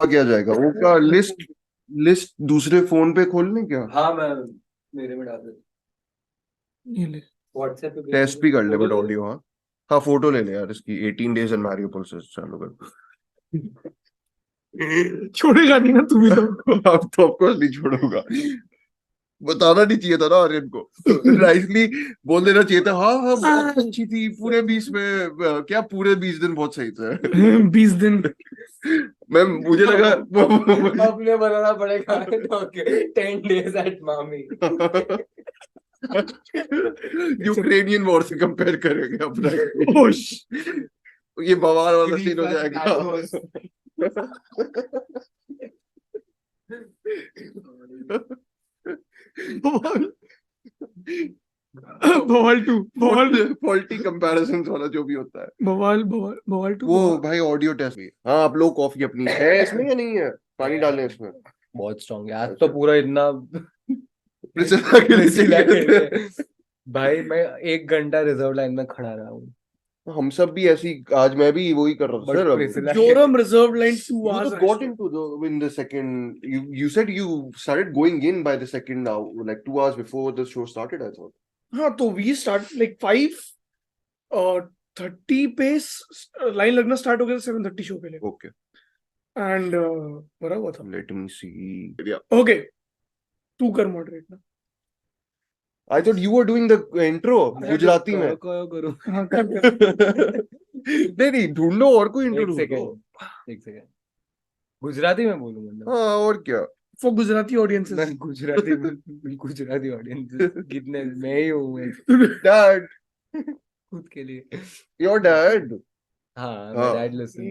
क्या जाएगा वो का लिस्ट दूसरे फोन पे खोलने क्या? हाँ मैं मेरे में डाल देता ये ले व्हाट्सएप पे टेस्ट भी कर ले बट ऑडियो। हाँ हाँ फोटो ले ले यार इसकी 18 days इन मैरियोपोल से चालू कर। छोड़ेगा नहीं ना तू भी तो। अब तो ऑफकोर्स नहीं छोड़ूंगा। बताना नहीं चाहिए था ना आर्यन को। नाइसली बोल देना चाहिए था हाँ हाँ बहुत अच्छी थी पूरे 20 में क्या पूरे 20 दिन बहुत सही थे। 20 दिन मैं मुझे लगा अपने बनाना पड़ेगा 10 days at MAMI Ukrainian war से कंपेयर करेंगे अपना। ये बवाल वाला सीन हो जाएगा। बवाल 2 फॉल्टी कंपैरिजंस वाला जो भी होता है बवाल 2 वो भाई ऑडियो टेस्ट भी। हाँ आप लोग कॉफी अपनी है इसमें या नहीं है? पानी डालें इसमें। बहुत स्ट्रांग है आज तो पूरा इतना प्रिसिला के लिए चाहिए। भाई मैं 1 घंटा रिजर्व लाइन में खड़ा रहा हूँ। हम सब भी ऐसी आज मैं भी वही कर रहा था sir. Joram reserve line 2 You hours. got into in the second. You said you started going in by the second hour, like 2 hours before the show started. I thought. हाँ तो we start like 5:30 पे line लगना start हो गया 7:30 show के लिए Okay. And भरा हुआ था। Let me see. Yeah. Okay तू कर मॉडरेट ना। I thought you were doing the intro Gujarati में। करो हाँ कर नहीं ढूंढो और कोई इंट्रो एक ढूंढो। सेकंड गुजराती में बोलूंगा हाँ और क्या। For Gujarati audiences. Gujarati audience कितने मैं ही हूँ Dad, खुद के लिए। your dad. हाँ हाँ। डैड लिसन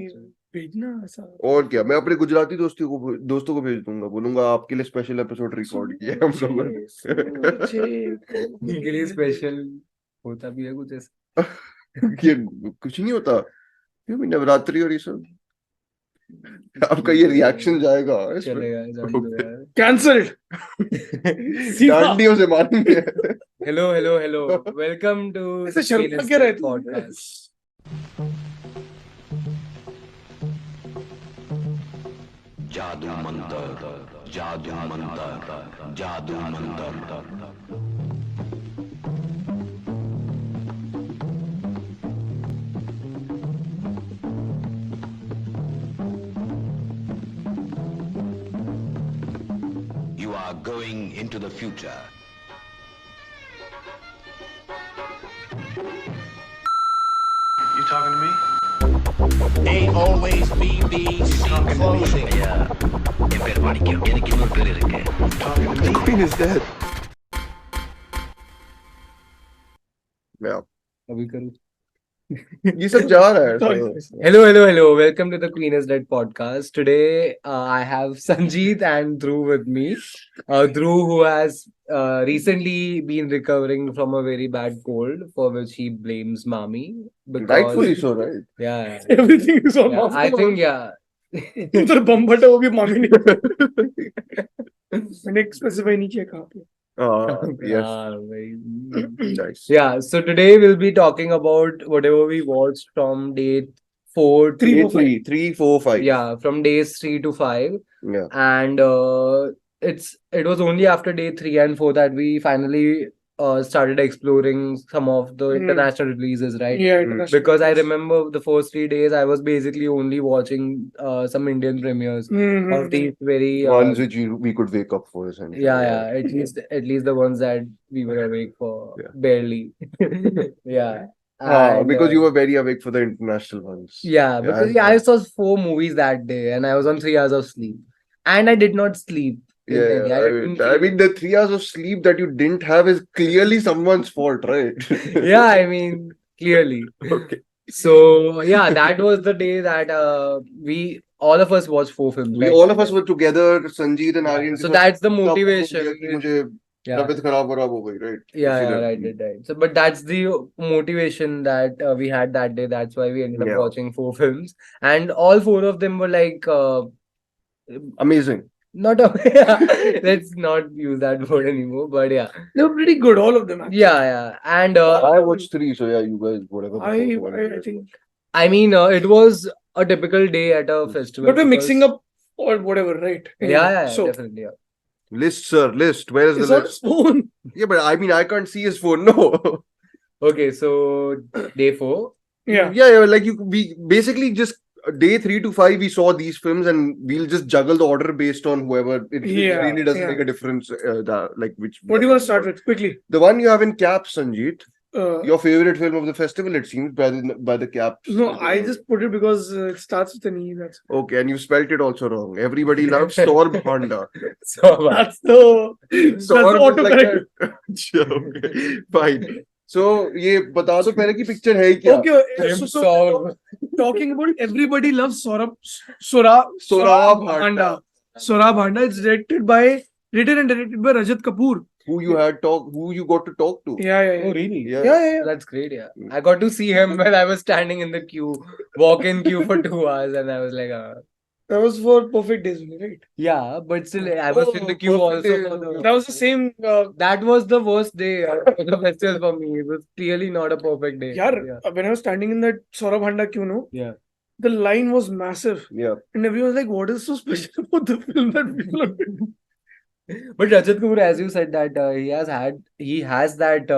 भेजना ऐसा। और क्या मैं अपने गुजराती दोस्तों को भेज दूंगा बोलूंगा आपके लिए स्पेशल एपिसोड रिकॉर्ड किया है हम सब। इनके लिए स्पेशल होता भी है कुछ ऐसा। ये कुछ नहीं होता ये भी नवरात्रि और ये सब। आपका ये रिएक्शन जाएगा चलेगा कैंसल्ड। डांडियों से मारेंगे। हेलो वेलकम टू ऐसे शर्मा के रहते हैं। पॉडकास्ट। जादू मंत्र जादू मंत्र जादू मंत्र। You are going into the future. You talking to me? They always be these clothing. The Queen is dead. Yeah. अभी करूँ। ये सब जा रहा है। Hello. Welcome to the Queen is Dead podcast. Today, I have Sanjeet and Dhruv with me. Dhruv, who has recently been recovering from a very bad cold, for which he blames MAMI. Rightfully so, right? Yeah. Everything is on off. I think, yeah. उधर बम फटा वो भी मामी ने मैंने specify नहीं किया कहाँ पे। Yes. Very Nice. Yeah, so today we'll be talking about whatever we watched from day 4 to 3, 4, 5. yeah, from days 3 to 5. Yeah. And it was only after day 3 and 4 that we finally started exploring some of the international releases, right? Yeah, international Because I release. remember the first 3 days I was basically only watching some Indian premieres of these very Ones which we could wake up for, essentially. yeah, at least the ones that we were awake for barely. Yeah. And, because you were very awake for the international ones. yeah, because I saw 4 movies that day and I was on 3 hours of sleep. And I did not sleep. I mean, the 3 hours of sleep that you didn't have is clearly someone's fault, right? Yeah, I mean, clearly. Okay. So, yeah, that was the day that all of us watched 4 films. All of us were together, Sanjeet and Aryan. So that's the motivation. Yeah. Right? Yeah, right. So, but that's the motivation that we had that day. That's why we ended up watching 4 films. And all 4 of them were like... amazing. Let's not use that word anymore, but yeah, they were pretty good, all of them. Actually. Yeah, and I watched 3, so yeah, you guys whatever. I think. I mean, it was a typical day at a festival. But we're mixing up or whatever, right? Yeah, So definitely. Yeah. List, sir, list. Where is the it's on list? his phone. Yeah, but I mean, I can't see his phone. No. Okay, so day 4. Yeah. Yeah, like we basically just day 3 to 5 we saw these films and we'll just juggle the order based on whoever. It Yeah, really doesn't yeah. make a difference. Like which. What do you want to start with quickly? The one you have in caps, Sanjeet. Uh, Your favorite film of the festival, it seems, by the caps. no, I just put it because it starts with an E. That's Okay, and you spelt it also wrong. Everybody loves Sohrab Handa. So that's the Sohrab is like autocorrect. that. अच्छा, okay, fine. So ये बता दो पहले की picture है क्या? Okay, so talking about Everybody Loves Sohrab Handa. Sohrab Handa. It's written and directed by Rajat Kapoor. Who you got to talk to? Yeah. Oh, really? Yeah. That's great, yeah. I got to see him when I was standing in the walk-in queue for 2 hours, and I was like, That was for Perfect Days only, right? yeah, but still, I was in the queue Perfect also Day. for the... That was the same. That was the worst day of the festival for me. It was clearly not a perfect day. When I was standing in that Sohrab Handa queue, no, Yeah. the line was massive. Yeah. And everyone was like, what is so special about the film that people are doing? But Rajat Kapoor, as you said, that he has that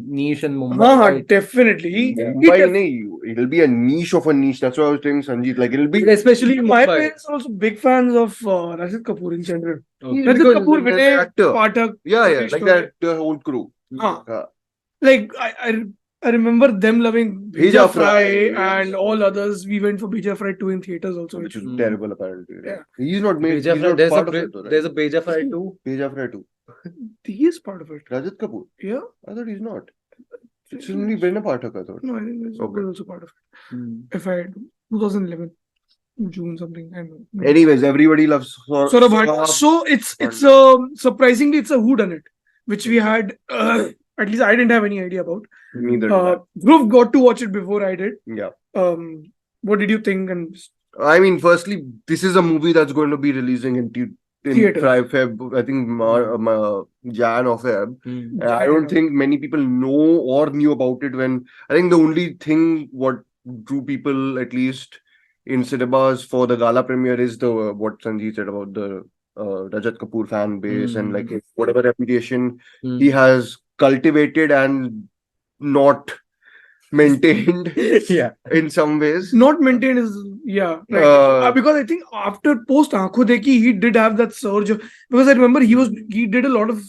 niche in Mumbai. right? Definitely. Mumbai nahi, it'll be a niche of a niche. That's what I was telling Sanjeet. Like it'll be Especially in My Mumbai. parents are also big fans of Rajat Kapoor in general. Okay. Rajat because Kapoor, he's an Vinay, actor. Pathak. Yeah, Rakesh like Tole. that the whole crew. Like I remember them loving Bheja Bheja Fry, Fry yes. and all others. We went for Bheja Fry 2 in theaters also. Which is Mm. terrible apparently. Yeah. He's not made. Beja He's Fry, not part of it. Though, right? there's a Beja Fry too. Bheja Fry too. He is part of it. Rajat Kapoor. Yeah. I thought he's not. It's only Brenda Pathak, I thought. No, I think he's Okay. also part of it. If I 2011 June something. I don't know. Anyways, everybody loves Sohrab Handa. So it's surprisingly it's a whodunit, which we had at least I didn't have any idea about. Neither. did I. Dhruv got to watch it before I did. Yeah. What did you think? And I mean, firstly, this is a movie that's going to be releasing in Theater. Feb. I think Jan or Feb. And I don't think many people know or knew about it when. I think the only thing what drew people at least in cinemas for the gala premiere is the what Sanjeet said about the Rajat Kapoor fan base and like whatever reputation he has cultivated and not maintained Yeah. in some ways. not maintained is because I think after post Aankhon Dekhi he did have that surge because I remember he did a lot of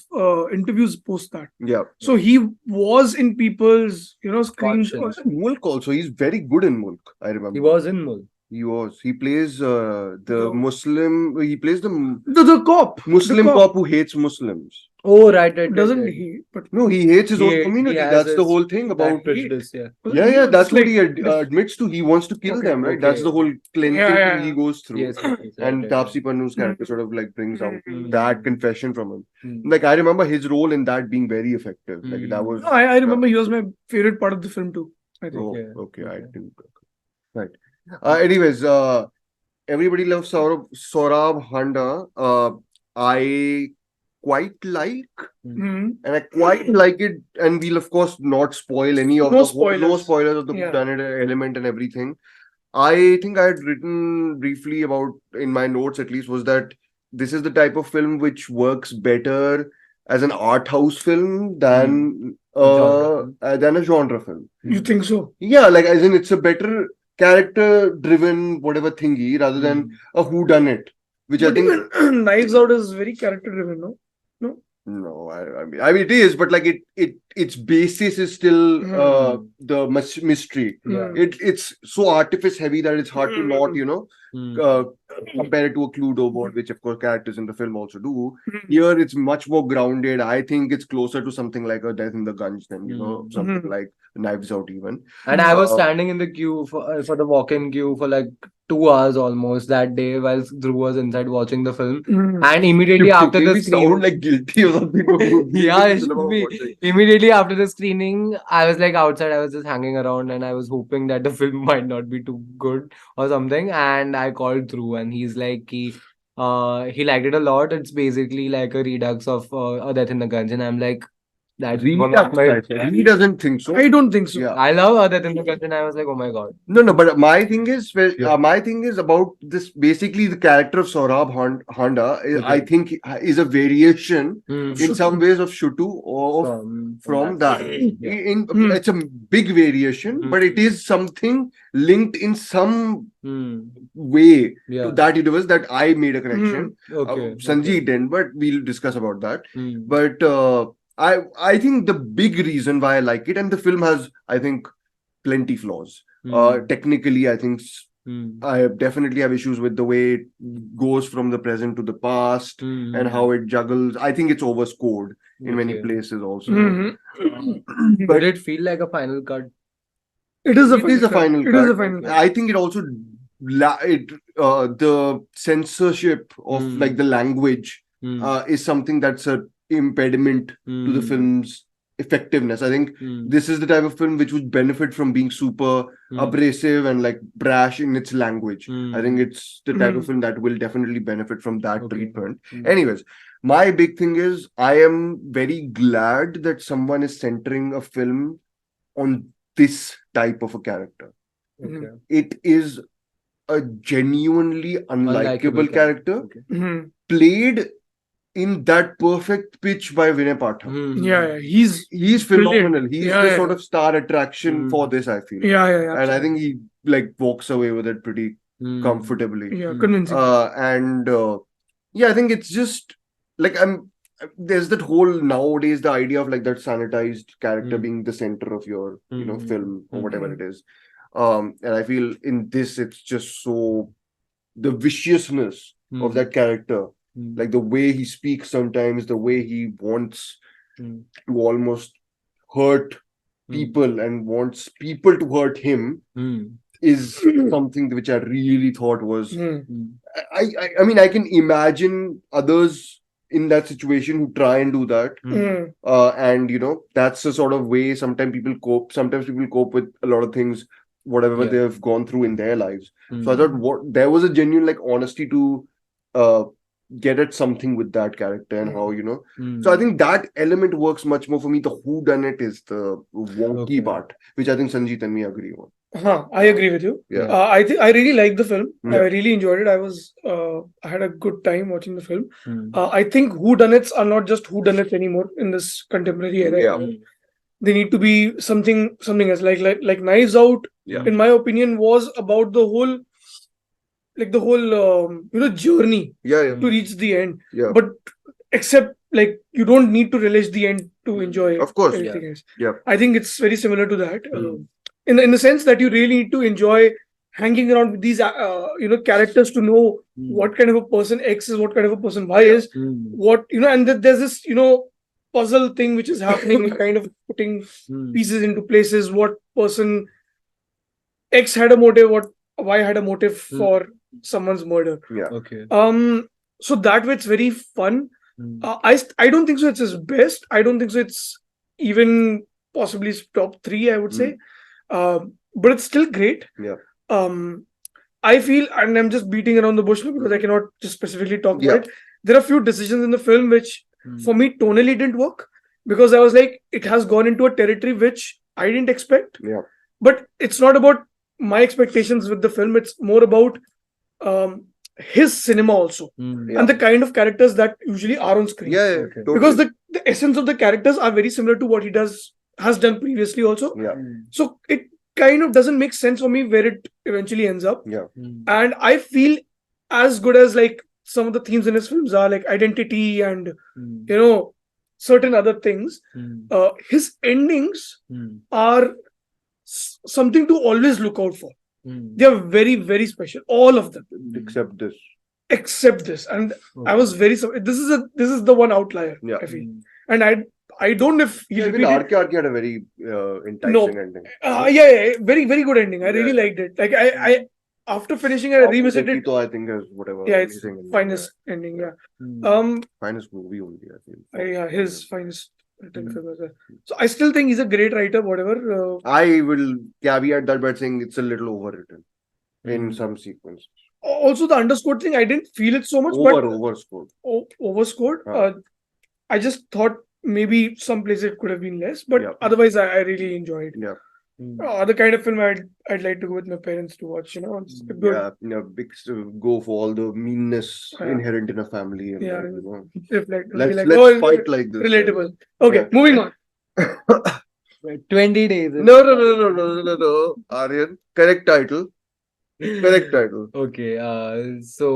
interviews post that, Yeah. so he was in people's screens. Conscience. Mulk also, he's very good in Mulk. I remember. He was in Mul. He was. He plays the The- Muslim. He plays the The cop, Muslim the cop who hates Muslims. Oh, right. doesn't right. he? But No, he hates his He- own community. he has That's the his- whole thing That about. prejudice, yeah. Yeah, that's what like, he admits to. He wants to kill Okay, them, right? okay. That's the whole cleansing Yeah. thing he goes through. Yes, And right. Taapsee Pannu's character sort of like brings out Mm. that confession from him. Mm. Like I remember his role in that being very effective. Like Mm. that was. No, I remember he was my favorite part of the film too. I think. Oh, Yeah. okay. I Okay. didn't. Right. Anyways, everybody loves Sohrab Handa. I quite like, Mhm. and I quite like it. And we'll of course not spoil any of No no spoilers. spoilers of the Yeah. planet element and everything. I think I had written briefly about in my notes at least was that this is the type of film which works better as an art house film than a genre film. You think so? Yeah, like as in it's a better character driven whatever thingy rather than a whodunit, which I But think even Knives Out is very character driven, no? no, I mean it is, but like its basis is still the mystery. Yeah. It's so artifice heavy that it's hard to not compare it to a Cluedo board, which of course characters in the film also do. Here it's much more grounded. I think it's closer to something like a Death in the Gunge than something like Knives Out even. And I was standing in the queue for the walk-in queue for like 2 hours almost that day while Dhruv was inside watching the film. And immediately after the we screening, sound like guilty or something. yeah, it should be. Immediately after the screening, I was like outside. I was just hanging around, and I was hoping that the film might not be too good or something. And I called Dhruv, and he's like he liked it a lot. It's basically like a redux of A Death in the Gunge, and I'm like, That's one of my. He doesn't think so. I don't think so. Yeah. I love that in the question. I was like, oh my god. No, but my thing is, Yeah. my thing is about this. Basically, the character of Sohrab Handa, I think, is a variation in some ways of Shutu or from that. It's a big variation, but it is something linked in some way to that universe that I made a connection. Sanjeet didn't, but we'll discuss about that. But I think the big reason why I like it, and the film has, I think, plenty flaws. Technically, I think I definitely have issues with the way it goes from the present to the past and how it juggles. I think it's overscored in many places also. But it feel like a final cut. It is a final cut. It is a final cut. I think it also the censorship of like the language is something that's a impediment to the film's effectiveness. I think this is the type of film which would benefit from being super abrasive and like brash in its language. I think it's the type of film that will definitely benefit from that treatment. Anyways, my big thing is I am very glad that someone is centering a film on this type of a character. It is a genuinely unlikable character played in that perfect pitch by Vinay Pathak. He's phenomenal. Brilliant. He's the sort of star attraction for this, I feel. And I think he like walks away with it pretty comfortably. Convincing. I think it's just like there's that whole nowadays the idea of like that sanitized character being the center of your film or whatever it is. And I feel in this it's just so the viciousness of that character. Like the way he speaks sometimes, the way he wants to almost hurt people and wants people to hurt him is something which I really thought was. I mean, I can imagine others in that situation who try and do that, and that's the sort of way sometimes people cope. Sometimes people cope with a lot of things, whatever they've gone through in their lives. So I thought there was a genuine like honesty to get at something with that character and how so I think that element works much more for me. The whodunit is the wonky part, which I think Sanjeet and me agree on. I agree with you. I think I really liked the film. I really enjoyed it. I had a good time watching the film. I think whodunits are not just whodunits anymore in this contemporary era. They need to be something else. Like Knives Out, in my opinion, was about the whole journey to reach the end. But except like you don't need to relish the end to enjoy of course everything else. I think it's very similar to that in the sense that you really need to enjoy hanging around with these characters to know what kind of a person X is, what kind of a person Y is, and there's this puzzle thing which is happening, kind of putting pieces into places. What person X had a motive, what Y had a motive for someone's murder. So that way it's very fun. I don't think so it's his best. I don't think so it's even possibly top 3, I would say. But it's still great. I feel, and I'm just beating around the bush because I cannot just specifically talk about it. There are a few decisions in the film which for me tonally didn't work, because I was like, it has gone into a territory which I didn't expect. But it's not about my expectations with the film. It's more about his cinema also, and the kind of characters that usually are on screen. Totally. Because the essence of the characters are very similar to what he has done previously also. So it kind of doesn't make sense for me where it eventually ends up. And I feel as good as like some of the themes in his films are, like identity and certain other things, his endings are something to always look out for. They are very, very special, all of them, except this. And I was very this is the one outlier, I feel. And I don't know if he even RK had a very enticing ending. Very, very good ending. I really liked it. Like I after finishing it, I revisited. I think is whatever. It's finest ending. Finest movie only, I feel. His finest written film as well. So I still think he's a great writer. Whatever. I will caveat that by saying it's a little overwritten in some sequences. Also, the underscored thing, I didn't feel it so much. Overscored. Overscored. I just thought maybe some places it could have been less, but Yeah. otherwise I really enjoyed. Yeah. The kind of film I'd like to go with my parents to watch. It's good. Yeah, big go for all the meanness Yeah. inherent in a family, and Yeah. Reflect. Be let's like, let's oh, fight like this. relatable. Okay, Yeah. moving on. 20 days. No. Aryan, correct title. Correct title. Okay, so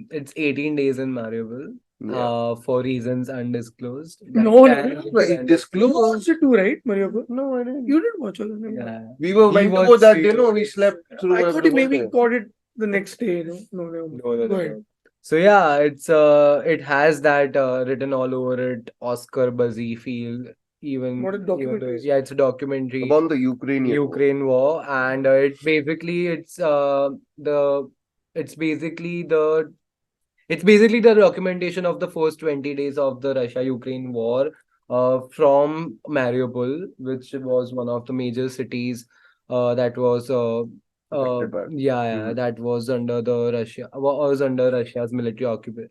it's 18 days in Mariupol. Yeah. For reasons undisclosed. No, Like, disclose. You watched it too, right, Mariupol? No, I didn't. You did watch all of them. Yeah. We were He went to was go that day. straight No, away. we slept through. I thought you maybe everything. got it the next day. No. No. Go ahead. So yeah, it has that written all over it Oscar buzzy feel. What a documentary. Yeah, it's a documentary. About the Ukrainian War, and it's basically the documentation of the first 20 days of the Russia-Ukraine war from Mariupol, which was one of the major cities that was Affected by it. that was under Russia's military occupation.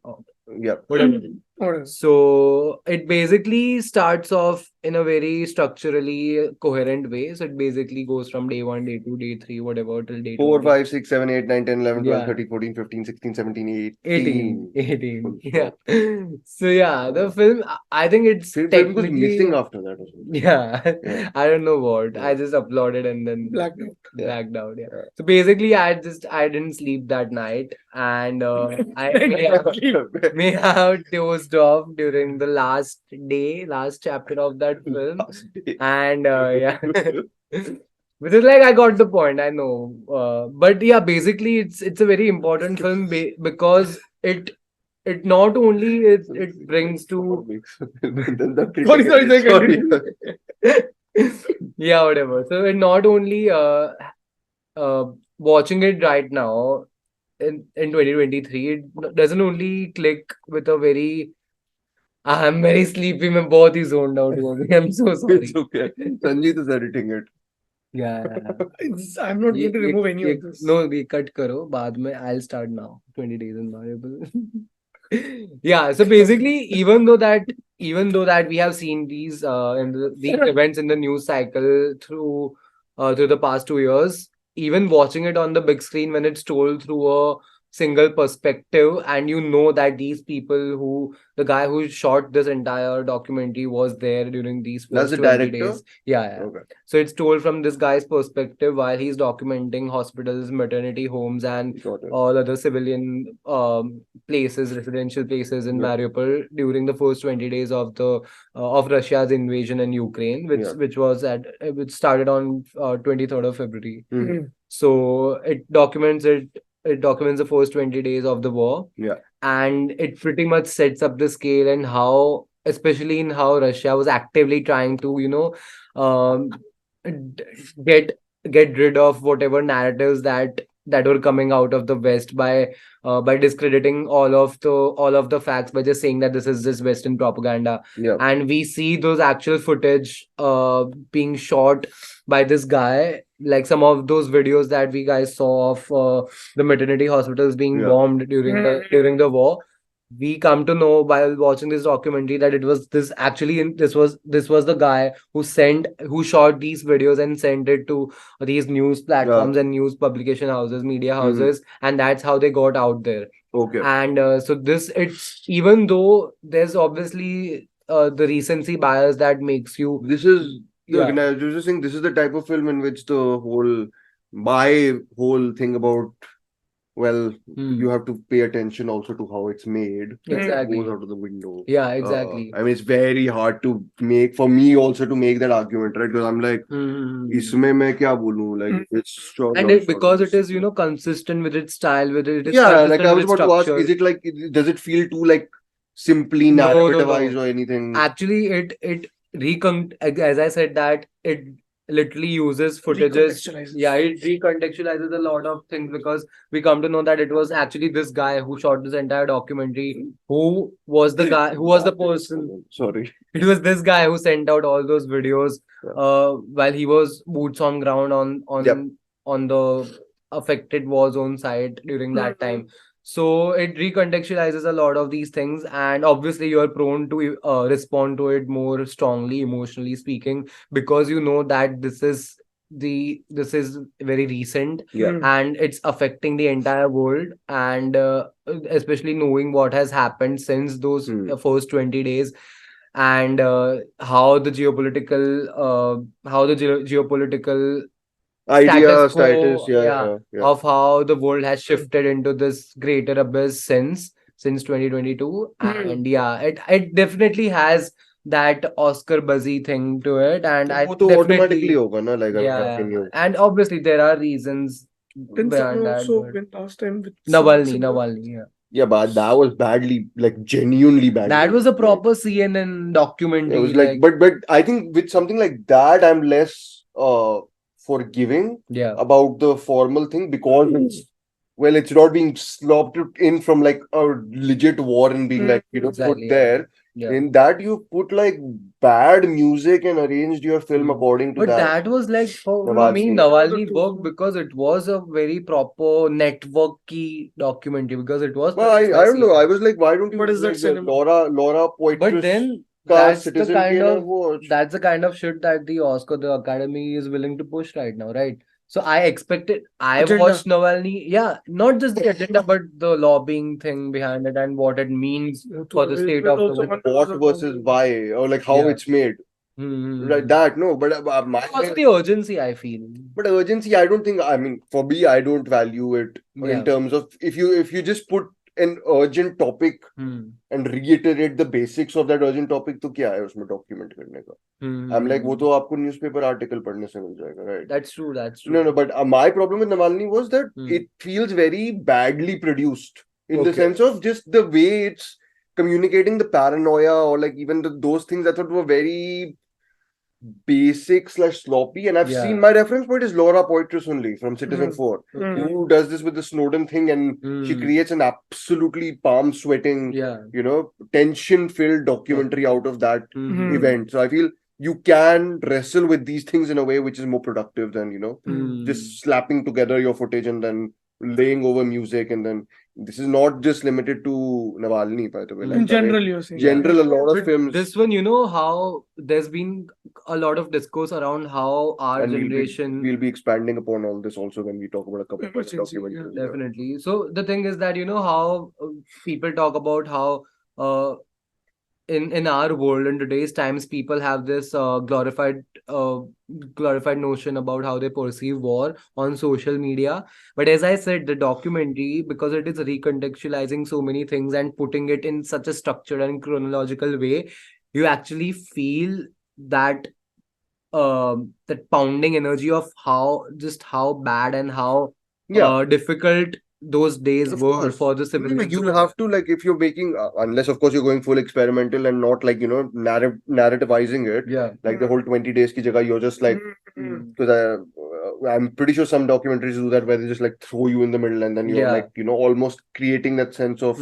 Yeah. Whatever. Whatever. So it basically starts off in a very structurally coherent way. So it basically goes from day 1, day 2, day 3, whatever till day 4, 20. 5, 6, 7, 8, 9, 10, 11, 12, Yeah. 13, 14, 15, 16, 17, 18. 18. Yeah. So yeah, the film, I think it's Film was technically missing after that. Also. yeah. I don't know what. I just uploaded and then Blacked out. blacked out. Yeah. So basically, I didn't sleep that night, and I may have dozed off during the last chapter of that film, and yeah. Which is like I got the point, I know. But yeah, basically it's a very important film because it not only it brings to Sorry. yeah, whatever. So it not only watching it right now in 2023, it doesn't only click with a very I'm very sleepy, मैं बहुत ही zoned out हुआ मैं. I'm so sorry. It's okay. Sanjeet is editing it. Yeah. I'm not going to remove any of this. No, we cut karo. बाद में I'll start now. 20 days in Mariupol. Yeah. So basically, even though that we have seen these these events in the news cycle through the past 2 years, even watching it on the big screen when it's told through a single perspective, and you know that these people the guy who shot this entire documentary was there during these That's first the 20 director? days. Yeah. Okay. So it's told from this guy's perspective while he's documenting hospitals, maternity homes, and Got it. all other civilian places, residential places in Yeah. Mariupol during the first 20 days of the of Russia's invasion in Ukraine, which started on 23rd of February. Mhm. So it documents the first 20 days of the war. Yeah. And it pretty much sets up the scale and how, especially in how Russia was actively trying to, get rid of whatever narratives that were coming out of the West by discrediting all of the facts by just saying that this is just Western propaganda. Yeah. And we see those actual footage being shot by this guy, like some of those videos that we guys saw of the maternity hospitals being Yeah. bombed during the war. We come to know while watching this documentary that it was this was the guy who shot these videos and sent it to these news platforms and news publication houses, media houses, and that's how they got out there. Okay. And so it's even though there's obviously the recency bias that makes you This is Yeah. I was just saying this is the type of film in which the whole thing about you have to pay attention also to how it's made. Exactly. Goes out of the window. Yeah, exactly. I mean, it's very hard to make for me also to make that argument, right? Because I'm like, इसमें मैं क्या बोलूं? Like it's short. And because it is consistent with its style, with it is Yeah, like consistent I with was its about to ask, structure. is it like does it feel too like simply No, no, narrativized no. or anything? Actually, as I said that it literally uses footages. Recontextualizes. Yeah, it recontextualizes a lot of things because we come to know that it was actually this guy who shot this entire documentary who was the person. Sorry. It was this guy who sent out all those videos while he was boots on ground on Yep. the affected war zone site during that time. So it recontextualizes a lot of these things, and obviously you are prone to respond to it more strongly, emotionally speaking, because you know that this is very recent Yeah. and it's affecting the entire world, and especially knowing what has happened since those first 20 days, and how the geopolitical Idea, status quo, status, yeah. of how the world has shifted into this greater abyss since 2022. And yeah, it definitely has that Oscar buzzy thing to it, and I वो तो automatically definitely, होगा ना, like yeah, opinion. and obviously there are reasons Then behind someone that, also but went last time with some Navalny, yeah. Yeah, but that was badly, like genuinely badly. That was a proper CNN It documentary, was like, but I think with something like that, I'm less forgiving yeah. about the formal thing, because it's not being slopped in from like a legit war and being like, Exactly, put there. yeah. In that you put like bad music and arranged your film according to But that. that was like, for me, Navalny. Navalny worked because it was a very proper networky documentary, because it was Well, I produced by don't know. CNN. I was like, why don't you What is that like the cinema? Laura But Poitras then का that's the Citizen kind Kane I of watched. that's the kind of shit that the Academy is willing to push right now, right? So I expected, I Agenda. watched Navalny, yeah, not just the agenda, but the lobbying thing behind it and what it means for the state of the also world. one- What versus why, or like how Yeah. it's made. Right, that no, but What's the urgency, I feel? but urgency, I don't think. I mean, for me, I don't value it Yeah. in terms of if you just put an urgent topic and reiterate the basics of that urgent topic, तो क्या है उसमें document करने का? I'm like, वो तो आपको newspaper article पढ़ने से मिल जाएगा, right? That's true. That's true. No, but my problem with Navalny was that it feels very badly produced in the Okay. sense of just the way it's communicating the paranoia, or like even those things I thought were very basic / sloppy. And I've Yeah. seen, my reference point is Laura Poitras only from Citizen 4, who does this with the Snowden thing, and she creates an absolutely palm sweating, Yeah. tension filled documentary out of that event. So I feel you can wrestle with these things in a way which is more productive than just slapping together your footage and then laying over music. And then this is not just limited to Navalny, by the way. In general, you're saying. General, a lot of But films. this one, how there's been a lot of discourse around how our And generation. we'll be expanding upon all this also when we talk about a couple of documentaries. Definitely. So the thing is that how people talk about how in our world in today's times, people have this glorified notion about how they perceive war on social media. But as I said, the documentary, because it is recontextualizing so many things and putting it in such a structured and chronological way, you actually feel that that pounding energy of how bad and how difficult those days were for the civilians. You have to, like, if you're making, unless of course you're going full experimental and not like, narrativizing it, like the whole 20 days ki jagah, you're just like, because I'm pretty sure some documentaries do that, where they just like throw you in the middle and then you're like, almost creating that sense of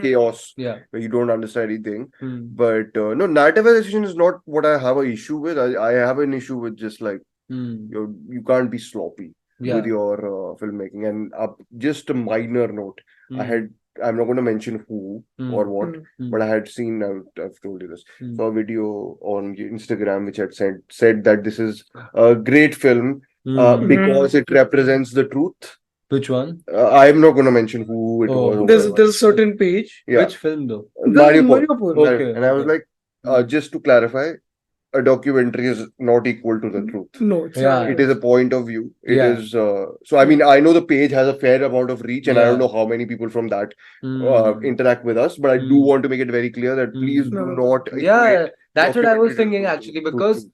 chaos where you don't understand anything. But no, narrativization is not what I have an issue with. I have an issue with just like, you can't be sloppy with your filmmaking. And just a minor note, I'm not going to mention who or what, but I had seen, I've told you this, saw a video on Instagram which had said that this is a great film because it represents the truth. Which one? I'm not going to mention who it was. There's a certain page. Which film though? Mariupol. Okay. And I was like, just to clarify, a documentary is not equal to the truth. No, it's not. It is a point of view. It is so I mean, I know the page has a fair amount of reach, and I don't know how many people from that interact with us, but I do want to make it very clear that please do not equate that's what I was thinking actually, because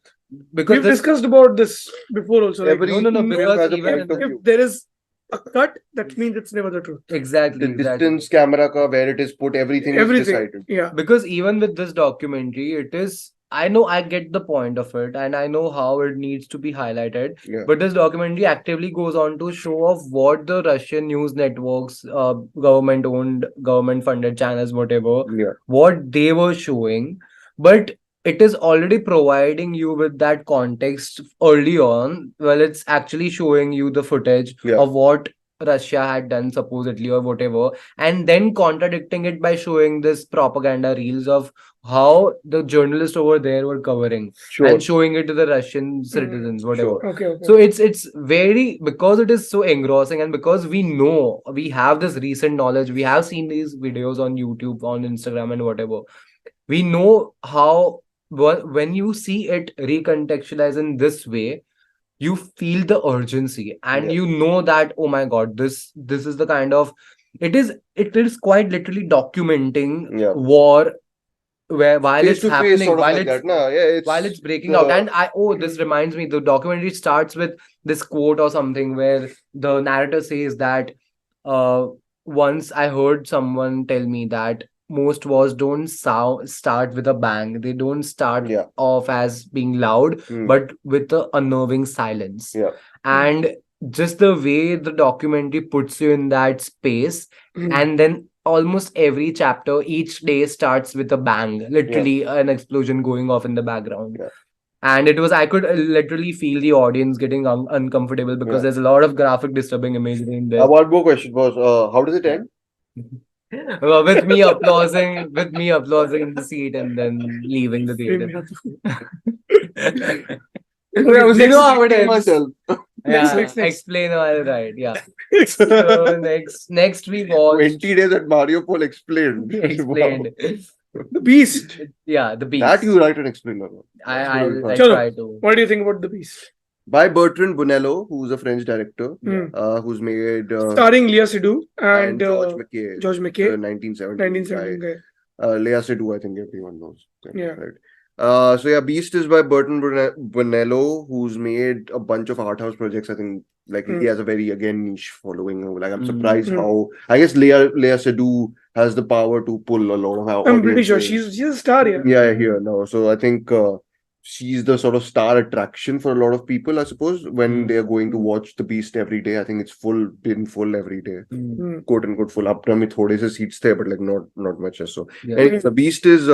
we've discussed about this before also. Like, because even if there is a cut, that means it's never the truth. Exactly. The distance camera ka, where it is put, everything is decided. Yeah. Because even with this documentary, it is, I know, I get the point of it and I know how it needs to be highlighted. But this documentary actively goes on to show off what the Russian news networks, government-owned, government-funded channels, whatever, what they were showing. But it is already providing you with that context early on. Well, it's actually showing you the footage of what Russia had done supposedly or whatever, and then contradicting it by showing this propaganda reels of how the journalists over there were covering Sure. and showing it to the Russian citizens, whatever. Sure. Okay. So it's very, because it is so engrossing, and because we know, we have this recent knowledge, we have seen these videos on YouTube, on Instagram, and whatever. We know how when you see it recontextualized in this way, you feel the urgency, and Yeah. you know that, oh my god, this is the kind of, it is quite literally documenting Yeah. war, where while Face it's to face, happening, sort of while like it's that. No, yeah, while it's breaking out. And this reminds me, the documentary starts with this quote or something where the narrator says that uh once I heard someone tell me that most wars don't start with a bang, they don't start Yeah. off as being loud, Hmm. but with the unnerving silence. Yeah. And just the way the documentary puts you in that space, and then almost every chapter, each day starts with a bang, literally an explosion going off in the background. Yeah. And I could literally feel the audience getting uncomfortable, because Yeah. there's a lot of graphic, disturbing imagery in there. One more question was, how does it end? With me applauding in the seat and then leaving the theater. You know how it ends. Myself. Yeah, Next. explain all right. Yeah. So next we watched 20 days at Mariupol explained. explained. The Beast. Yeah, the Beast. That you write and explain. Baba. I Chalo. try to. What do you think about The Beast? By Bertrand Bonello, who's a French director, Hmm. who's made Starring Lea Seydoux and George McKay, George McKay, 1970. 1970 guy. Lea Seydoux, I think everyone knows. Yeah. Right. So yeah, Beast is by Bertrand Bonello, who's made a bunch of art house projects. I think he has a very, again, niche following. Like, I'm surprised how, I guess Lea Seydoux has the power to pull a lot of our I'm pretty sure audiences. she's a star here. Yeah, here now. So I think she's the sort of star attraction for a lot of people, I suppose, when they're going to watch The Beast every day. I think it's been full every day, quote unquote full. Apna mein thode se seats the, but like not much. So and The Beast is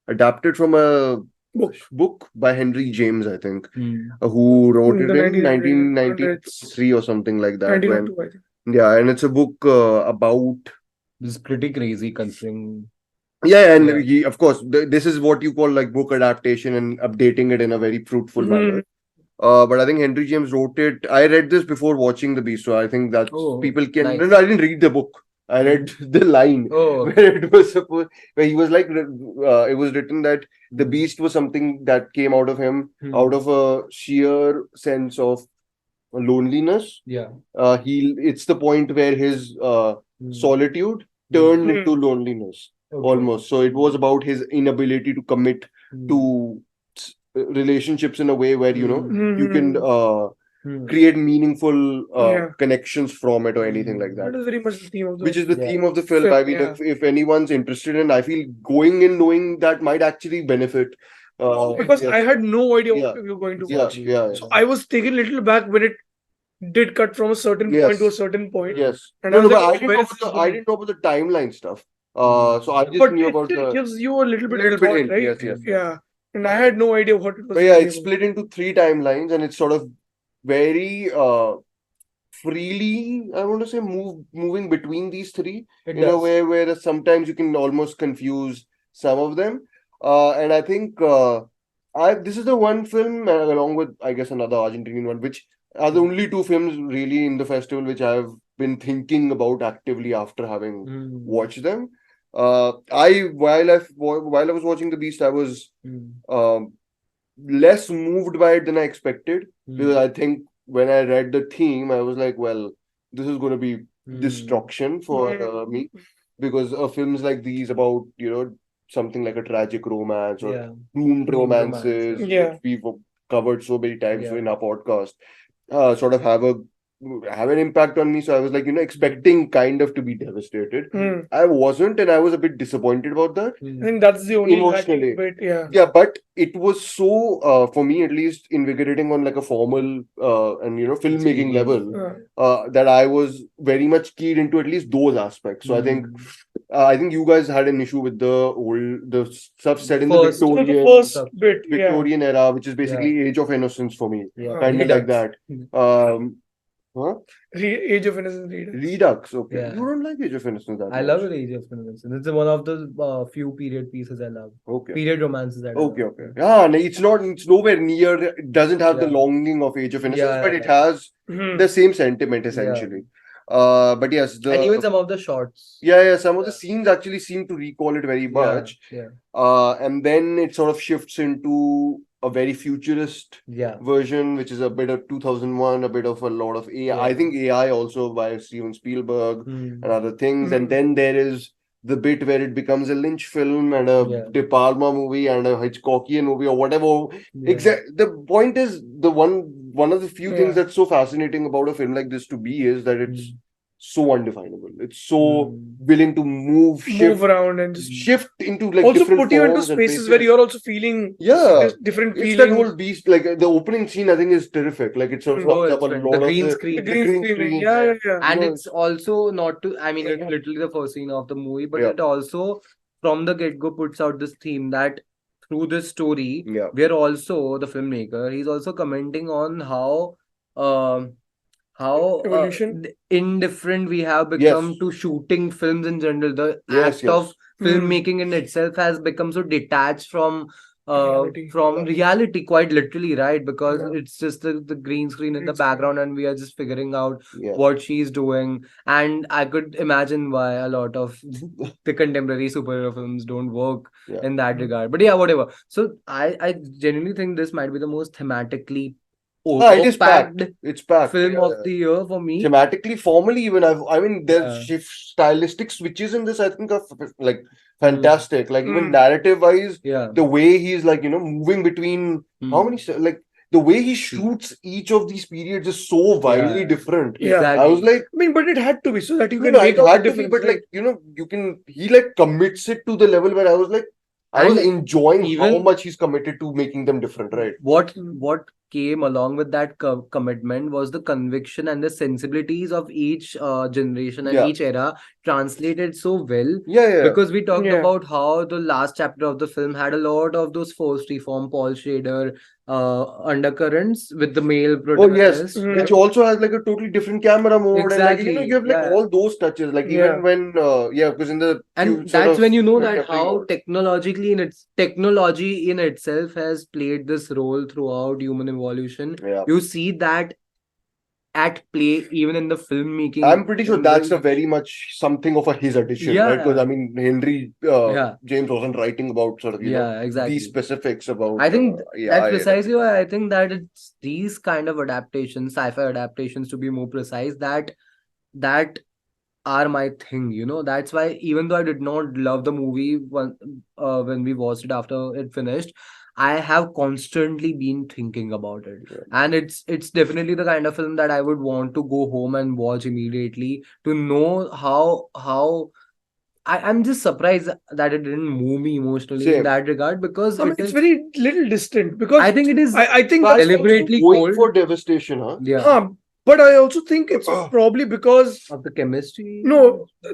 adapted from a book by Henry James, I think, who wrote it in 1993 or something like that. 1902, I think. Yeah, and it's a book about. This is pretty crazy considering. Yeah, and of course, this is what you call like book adaptation and updating it in a very fruitful manner. But I think Henry James wrote it. I read this before watching The Beast, so I think that people can. Nice. No, I didn't read the book. I read the line where it was supposed, where he was like, it was written that the Beast was something that came out of him, out of a sheer sense of loneliness. Yeah. It's the point where his solitude turned into loneliness. Almost. So it was about his inability to commit to relationships in a way where, you can create meaningful connections from it or anything like that. That is very much the theme of the Which is the theme of the film. I mean, if anyone's interested in, I feel going in knowing that might actually benefit. Because I had no idea what we were going to watch. So I was taken a little back when it did cut from a certain point to a certain point. Yes. And I didn't know about the timeline stuff. So I just knew about it gives you a little bit of thought, hint, right? yes. Yeah. And I had no idea what it was. But yeah, it's split into 3 timelines, and it's sort of very freely, I want to say, moving between these 3 in a way where sometimes you can almost confuse some of them. And I think this is the one film, along with, I guess, another Argentinian one, which are the only 2 films really in the festival which I've been thinking about actively after having watched them. While I was watching The Beast, I was less moved by it than I expected, because I think when I read the theme, I was like, well, this is going to be destruction for me, because films like these about, something like a tragic romance or doomed romances, which we've covered so many times in our podcast, sort of have an impact on me. So I was like, expecting kind of to be devastated. I wasn't, and I was a bit disappointed about that. I think that's the only Emotionally. bit, Yeah, but it was so, for me at least, invigorating on like a formal and filmmaking level, that I was very much keyed into at least those aspects. So I think you guys had an issue with the stuff set in the Victorian era, which is basically Age of Innocence for me, kind of like that. Huh? Age of Innocence Redux. Redux. Okay. Yeah. You don't like Age of Innocence that I much. love Age of Innocence. It's one of the few period pieces I love. Okay. Period romances that I Okay. love. Okay. Yeah. No, it's not. It's nowhere near. It doesn't have the Yeah. longing of Age of Innocence, Yeah, but yeah, it has Mhm. the same sentiment essentially. But yes, And even some of the shots. yeah, some of the Yeah. scenes actually seem to recall it very much. Yeah. And then it sort of shifts into a very futurist Yeah. version, which is a bit of 2001, a bit of a lot of AI. I Yeah. think AI also by Steven Spielberg Hmm. and other things. And Mhm. then there is the bit where it becomes a Lynch film and a Yeah. De Palma movie and a Hitchcockian movie or whatever. Yeah. The point is one of the few things Yeah. that's so fascinating about a film like this to be is that it's so undefinable. It's so willing to move, shift, Move around and just shift into like also different put you into forms and spaces where places. you're also feeling Yeah. different It's that feelings. whole beast. Like the opening scene, I think is terrific. Like it sort of Oh, comes it's up a fan- lot the of green the screen. The green green screen. screen. Yeah. And You know, it's also not to, I mean, Yeah. literally the first scene of the movie, but Yeah. it also from the get-go puts out this theme that through this story, Yeah. we're also the filmmaker, he's also commenting on how Evolution. indifferent we have become Yes. to shooting films in general. The Yes, act of Hmm. filmmaking in itself has become so detached from Reality. reality, quite literally, right? Because Yeah. it's just the green screen in Green the screen. background and we are just figuring out Yeah. what she's doing. And I could imagine why a lot of the contemporary superhero films don't work Yeah. in that Mhm. regard. But yeah, whatever. So I genuinely think this might be the most thematically It is packed packed. It's packed. film Yeah, of yeah. the year for me. Thematically, formally, even I mean, there's Yeah. shift stylistic switches in this. I think are like fantastic. Like even Mm. narrative wise, Yeah. the way he's like moving between how many like the way he shoots each of these periods is so wildly Yeah. different. Yeah. I was like, I mean, but it had to be so that you no, can no, make it out had the to be, difference. but like you can he like commits it to the level where I was like, I was And enjoying how even- much he's committed to making them different, right? What came along with that commitment was the conviction and the sensibilities of each generation and Yeah. each era translated so well. Yeah. Because we talked Yeah. about how the last chapter of the film had a lot of those forced reform, Paul Schrader undercurrents with the male Oh yes, protagonist. Mhm. which also has like a totally different camera mode and like Exactly. you have like Yeah. all those touches. Like Yeah. even when because in the And few sort that's of when you know that contemporary how world. technology in itself has played this role throughout human evolution. Yeah. You see that at play even in the filmmaking. I'm pretty sure in that's the- a very much something of a his addition, right? Because Yeah. I mean Henry Yeah. James wasn't writing about sort of Yeah, exactly. these specifics about. I think yeah, that's precisely why I think that it's these kind of adaptations, sci-fi adaptations to be more precise, that are my thing, That's why even though I did not love the movie when we watched it after it finished, I have constantly been thinking about it. Yeah. And it's definitely the kind of film that I would want to go home and watch immediately to know how I'm just surprised that it didn't move me emotionally in Same. that regard because I mean, it it's is very little distant because I think it is I think But that's deliberately going cold. for devastation, huh? Yeah. but I also think it's probably because Of the chemistry. no,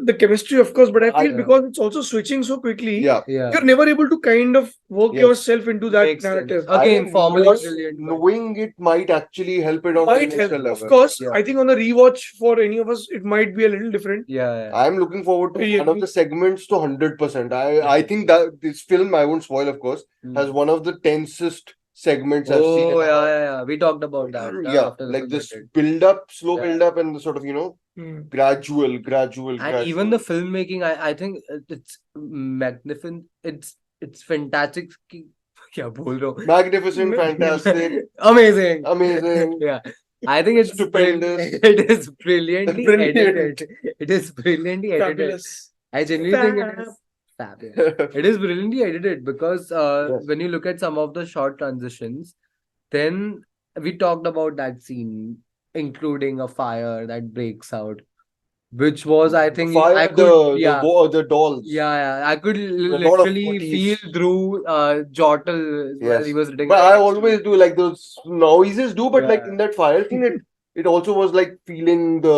the chemistry, of course, but I feel Yeah. because it's also switching so quickly, Yeah. Yeah. you're never able to kind of work Yes. yourself into that Makes sense. narrative. Again, think formally knowing- brilliant, but- knowing it might actually help it on Might an help, extra of level. course. Yeah. I think on a rewatch for any of us, it might be a little different. Yeah. I'm looking forward to Yeah. one of the segments to 100%. I think that this film, I won't spoil, of course, has one of the tensest segments I've seen. Oh, yeah. We talked about that. Yeah, after the like film this ended. build up, slow Yeah. build up, and the sort of gradual. And even the filmmaking, I think it's magnificent. It's fantastic. क्या बोल रहा हूँ? magnificent, fantastic, Amazing. amazing. Yeah. I think it's Stupendous. it is brilliantly Brilliant. edited. It is brilliantly edited. Fabulous. I genuinely think it is fab. Yeah. It is brilliantly edited because Yes. when you look at some of the short transitions, then we talked about that scene, including a fire that breaks out, which was, I think, Fire, I could, the dolls. yeah, I could lot of literally motifs. feel Dhruv jottle while Yes. he was reading. But the I text. always do like those noises, but like Yeah. in that fire thing, it also was like feling the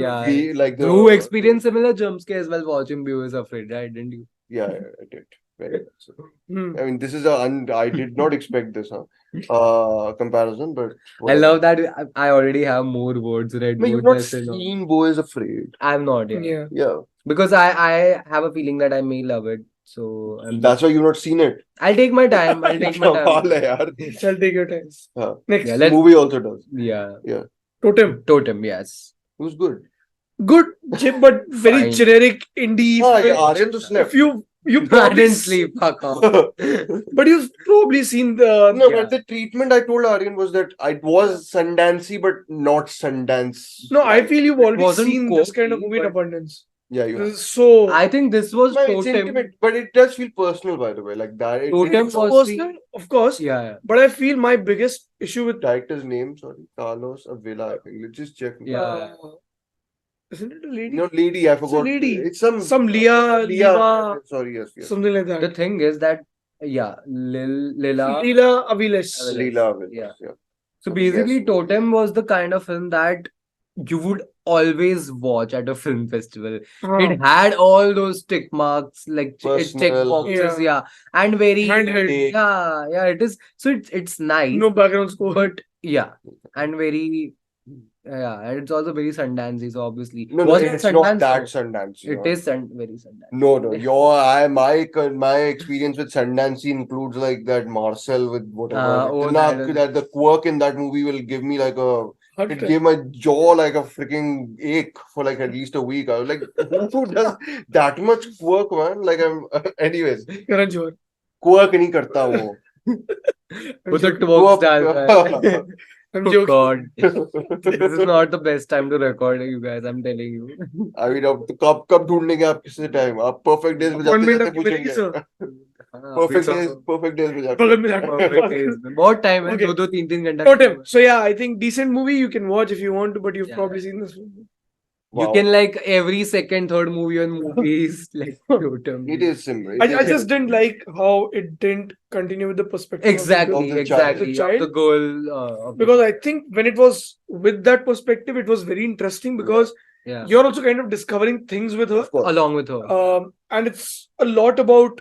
Yeah, like the Dhruv experienced similar jump scares while watching Viewers Afraid, right? Didn't you? Yeah, I did. Very nice. Hmm. I mean, this is I did not expect this comparison, but I whatever. love that I already have more words read. No, you've more not than all. seen Bo is Afraid. I'm not, yeah. Yeah. Yeah, Because I have a feeling that I may love it. So that's why you've not seen it. I'll take my time. I'll take my Kamal time. hai yaar. Shall take your time. Huh. Next. Yeah, let's- Movie also does. Yeah. Totem. Totem, yes. It was good. Good, but very Fine. generic indie. Ah, film. Aryan to slept. If you I probably didn't sleep. Fuck off. but you've probably seen the No, Yeah. but the treatment I told Aryan was that it was Sundancey, but not Sundance. No, I feel you've already wasn't seen this kind of quirky, movie in but- abundance. Yeah, you have. This is so I think this was No, it's Totem. intimate, but it does feel personal, by the way. Like that. Totem it's was personal, of course. Yeah. But I feel my biggest issue with Director's name, sorry, Carlos Avila. I think. Let's just check. Yeah. isn't it a lady? No, lady. I forgot. lady. It's some Leah, Liva, Sorry, yes. something like that. The thing is that, yeah, Lila. Leela Aviles. Aviles. Leela Avila. Yeah. Yeah. So basically, Yes. Totem was the kind of film that you would always watch at a film festival. It had all those tick marks, like check Personal. boxes, yeah, and very Handheld. yeah. It is so it's nice, No background score. but yeah, and very and it's also very Sundancey. So obviously, No, was it's it not Sundance? that Sundance. It is very Sundance. No, my experience with Sundance includes like that Marcel with whatever. That the quirk in that movie will give me like a. It gave my jaw like a freaking ache for like at least a week. I was like, who does that much quirk, man? Like anyways, Karan Johar. quirk नहीं करता वो. With the twerks डालता है. I'm Oh joking. God, this is not the best time to record, you guys. I'm telling you. I mean, अब कब ढूंढेंगे आप किसी टाइम? आप perfect days में जाते Appointment जाते आपकी मिलेगी, पूछेंगे. sir? Perfect days में जाके. बगल में जाके. Perfect days में. बहुत time है. Okay. 2-3 घंटा. Totem. So yeah, I think decent movie you can watch if you want to, but you've Yeah. probably seen this movie. You Wow. can like every second, third movie on movies like Totem. It is similar. I just didn't like how it didn't continue with the perspective. Exactly, Of the exactly. child. Of the girl. Of Because I think when it was with that perspective, it was very interesting because yeah, you're also kind of discovering things with her. Of course. along with her. And it's a lot about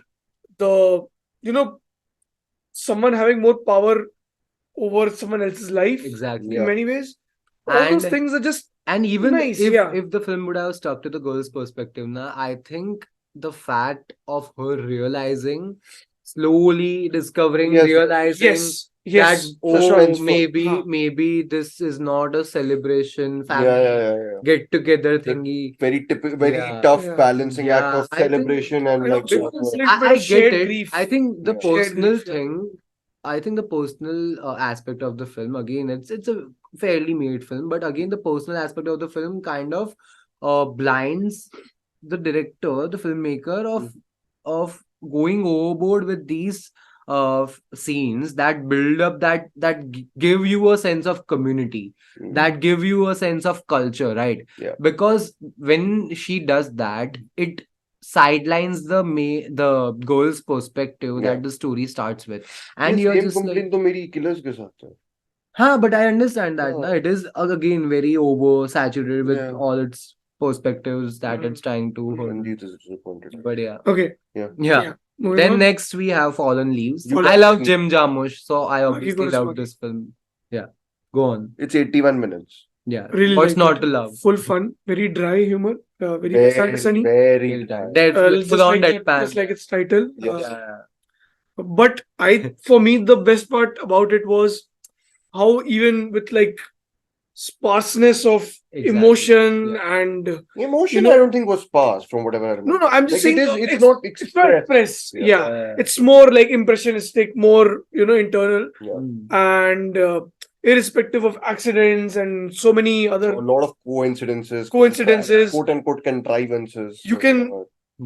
someone having more power over someone else's life Exactly. in many ways. All those And- things are just And even Nice, if yeah. if the film would have stuck to the girl's perspective, I think the fact of her realizing, slowly discovering, Yes. realizing yes. that Suspense for- maybe this is not a celebration, Yeah, family yeah. get together thingy. Very typical, very Yeah. tough Yeah. balancing act Yeah, of I think- celebration and I know, like. because it's like- I bit of shared get it. grief. I think the Yeah. Shared personal grief, yeah. thing. I think the personal aspect of the film, again, it's a fairly made film, but again, the personal aspect of the film kind of blinds the director, the filmmaker, of going overboard with these scenes that build up, that give you a sense of community, that give you a sense of culture, right? Yeah. Because when she does that, it sidelines the girl's perspective Yeah. that the story starts with, and Yes, you're same just like, complaint तो मेरी Killers के साथ है. but I understand that. Yeah. It is again very oversaturated with Yeah. all its perspectives that it's trying to hold. Sanjeet is disappointed. But yeah. Okay. Yeah. Moving Then on. next we have Fallen Leaves. You I like- love Jim Jarmusch, so I obviously Kaurismäki. love this film. Yeah. Go on. It's 81 minutes. Yeah. Really What's liked not it. to love? Full fun, very dry humor, very sunny. Very Dead, tight. full on deadpan. Just like its title. Yes. Yeah. But for me, the best part about it was how even with like sparseness of Exactly. emotion Yeah. and Emotion, You know- I don't think was sparse from whatever I remember. no, I'm just Like, saying it's not it's not expressed. expressed. Yeah. Yeah. It's more like impressionistic, more internal, Yeah. and irrespective of accidents and so many other. A lot of coincidences, Coincidences. quote unquote contrivances. You can-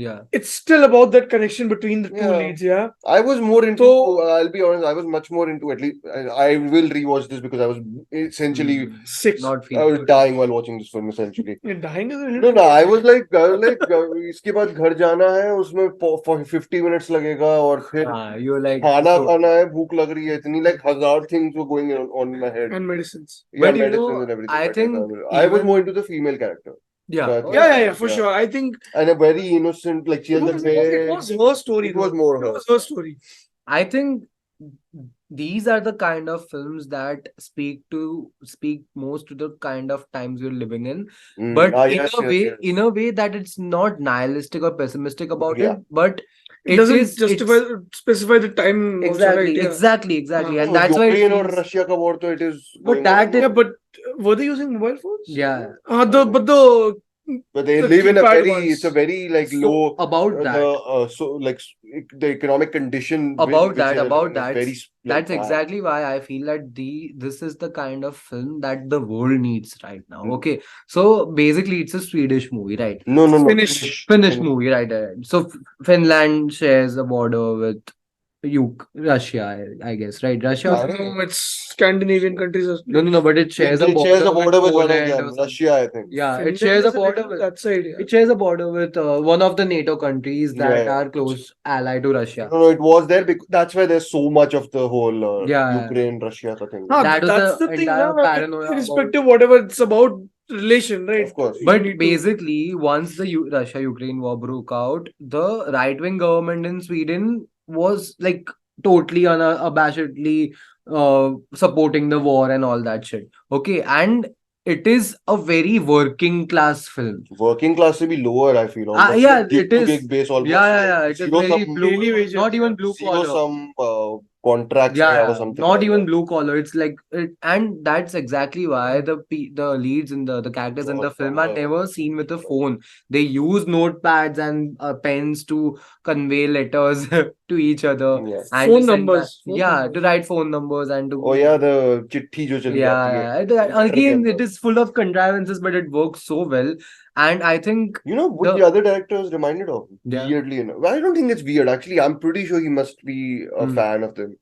Yeah. It's still about that connection between the two Yeah. leads. Yeah. I was more into. So- I'll be honest. I was much more into. At least I will rewatch this because I was essentially. Sick. Not I was feeling. dying while watching this film. Essentially. You're dying as a No, I was like, इसके बाद घर जाना है उसमें 50 minutes लगेगा और फिर You're like खाना so- खाना है भूख लग रही है इतनी like 1000 things were going on my head. and medicines. Yeah, But you medicines know, and everything. I like think that. I was even- more into the female character. Yeah. So I think- Yeah, for sure. I think And a very innocent, like she has that it was her story. It was though. more It her. was her story. I think these are the kind of films that speak most to the kind of times we're living in, but yes, yes. in a way that it's not nihilistic or pessimistic about Yeah. it, but It doesn't is specify the time. Also, right? Yeah. exactly, Yeah. and that's why it Ukraine or feels- Russia ka war, to it is. But going that on. is- Yeah, but were they using mobile phones? yeah. But they the live in a keypad very, ones. it's a very like So, low. about that. So like the economic condition. About which that, they are about in is that, very, that's bad. exactly why I feel that this is the kind of film that the world needs right now. Okay, so basically it's a Swedish movie, right? No. Finnish. Finnish movie, right? So Finland shares a border with Russia, I guess, right? Russia. I don't No, it's Scandinavian countries. No, but it shares a It shares a border with one of Poland or them, something. Russia, I think. Yeah, it Finland shares a is border little with. that side. Yeah. It shares a border with one of the NATO countries that Yeah. are close ally to Russia. No, it was there because that's why there's so much of the whole Yeah. Ukraine, Russia thing. That was that's the the thing. entire Nah, paranoia irrespective, whatever it's about relation, right? Of course. You But need to- basically, once the Russia-Ukraine war broke out, the right-wing government in Sweden was like totally unabashedly supporting the war and all that shit. Okay, and it is a very working class film. Working class to be lower, I feel. Yeah, gig it to is. gig base almost. Yeah. It is Zero very some- blue, daily wages, not even yeah. blue Zero collar. some contracts they have or something. not like even that. blue collar. It's like and that's exactly why the leads in the characters in the film are never seen with a phone. They use notepads and pens to convey letters to each other. Yeah. And Phone to send numbers. back- yeah, to write phone numbers and to Oh yeah, the chitti jo chali jaati hai. Again, Letter it is full of contrivances, but it works so well. And I think You know what The- the other director was reminded of? Yeah. Weirdly enough. Well, I don't think it's weird. Actually, I'm pretty sure he must be a fan of them.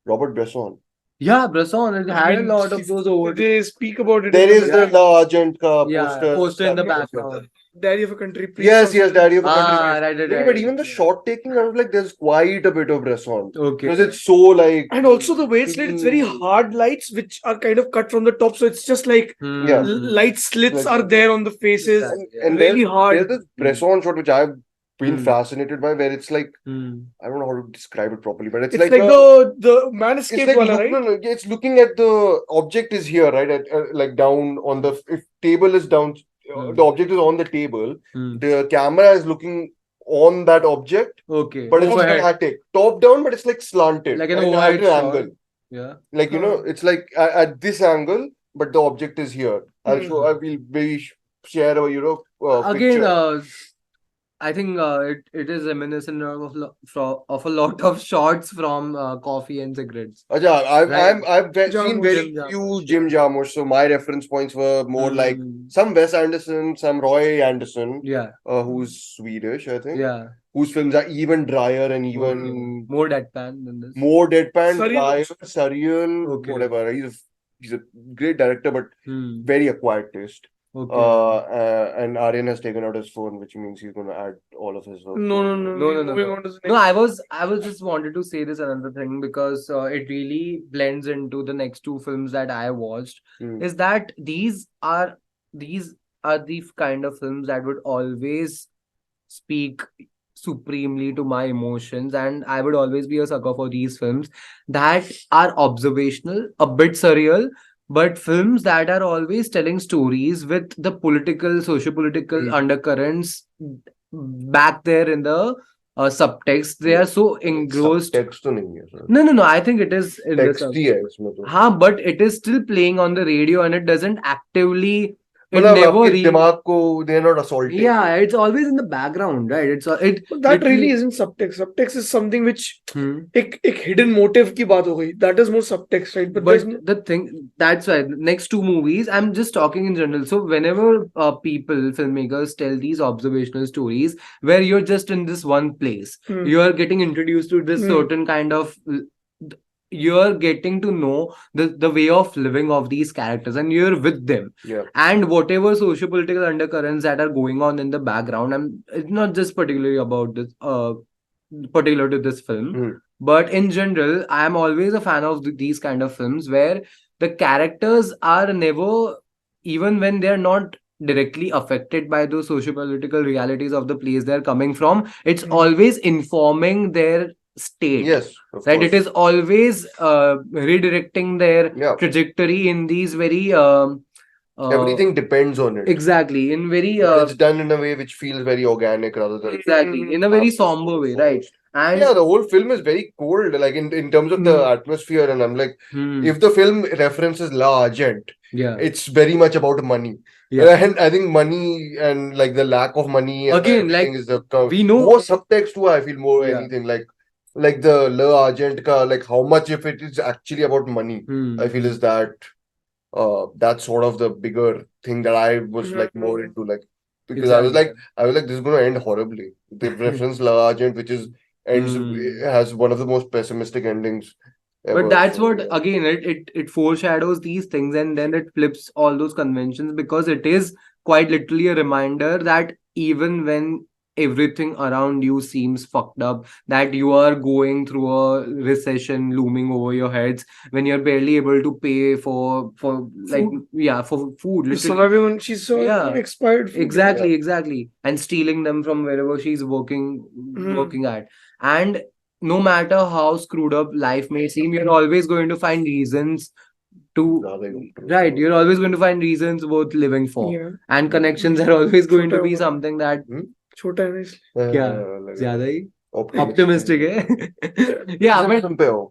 Robert Bresson. yeah, Bresson, it had a lot of those over. They speak about it. There in is the Argent ka poster. poster in the Yeah. background. Diary of a Country. Yes, Daddy of a Country. Right. But even the shot taking, I was like, there's quite a bit of Bresson. Okay. Because it's so like. And also the way it's lit, it's very hard lights, which are kind of cut from the top. So it's just like Yeah. light slits Like- are there on the faces. And really hard. There's this Bresson shot which I've been Hmm. fascinated by, where it's like, I don't know how to describe it properly, but it's It's like, like the man it's escape like wala, right? no, it's looking at the object is here, right? Like down on the if table is down, the object is on the table. The camera is looking on that object, Okay. but it's Overhead. static, top down, but it's like slanted, Like an right? overhead At an shot. angle. Yeah. Like it's like at this angle, but the object is here. I'll show. I will maybe share a Again, picture. I think it is reminiscent of a lot of shots from Coffee and Cigarettes. Acha, Right. I've seen Jarmusch. very Jim few Jim Jarmusch, so my reference points were more like some Wes Anderson, some Roy Anderson, Yeah. who's Swedish, I think, Yeah. whose films are even drier and even More deadpan than this. more deadpan, Surreal drier, also. surreal, Okay. whatever. He's a great director, but Hmm. very acquired taste. Okay. And Aryan has taken out his phone, which means he's going to add all of his work. No. No. Moving on to the next. No, I was just wanted to say this another thing because it really blends into the next two films that I watched. Hmm. Is that these are the kind of films that would always speak supremely to my emotions, and I would always be a sucker for these films that are observational, a bit surreal, but films that are always telling stories with the political, socio-political undercurrents back there in the subtext. They are so engrossed. Text to nahi hai, sir. No. I think it is in the Text sub- ही है इसमें तो. हाँ, but it is still playing on the radio and it doesn't actively. It मतलब never आपके re- दिमाग को they are not assaulting. Yeah, it's always in the background, right? It's it. But that literally- really isn't subtext. Subtext is something which Hmm. एक hidden motive की बात हो गई. That is more subtext, right? But But there's the thing, that's why the next two movies, I'm just talking in general. So whenever people, filmmakers tell these observational stories where you're just in this one place, Hmm. you're getting introduced to this Hmm. certain kind of, you're getting to know the way of living of these characters and you're with them. Yeah. And whatever socio-political undercurrents that are going on in the background, it's not just particularly about this, particular to this film, Hmm. but in general, I'm always a fan of these kind of films where the characters are never even when they are not directly affected by those socio-political realities of the place they're coming from, it's always informing their state. Yes, of Right, course. it is always redirecting their Yeah. trajectory in these very Everything depends on it. exactly in very But it's done in a way which feels very organic rather than exactly in a very somber way, right? And yeah, the whole film is very cold, like in terms of the atmosphere, and I'm like, if the film references La Argent, yeah, it's very much about money. yeah. And I think money and like the lack of money and Again, everything like, is the we know more subtext to I feel more Yeah. anything like the La Argent ka, like how much if it is actually about money, I feel is that that's sort of the bigger thing that I was like more into, like because I was like this is going to end horribly. They reference La Argent, which is ends has one of the most pessimistic endings ever. But that's So, what yeah. again it foreshadows these things, and then it flips all those conventions, because it is quite literally a reminder that even when everything around you seems fucked up, that you are going through a recession looming over your heads, when you're barely able to pay for like for food, literally. Surviving, she's so Yeah. expired food. Exactly, and stealing them from wherever she's working at. And no matter how screwed up life may seem, you're always going to find reasons to right. You're always going to find reasons worth living for, Yeah. and connections are always going to be Chota something that Chota is क्या ज्यादा ही optimistic है. Yeah, but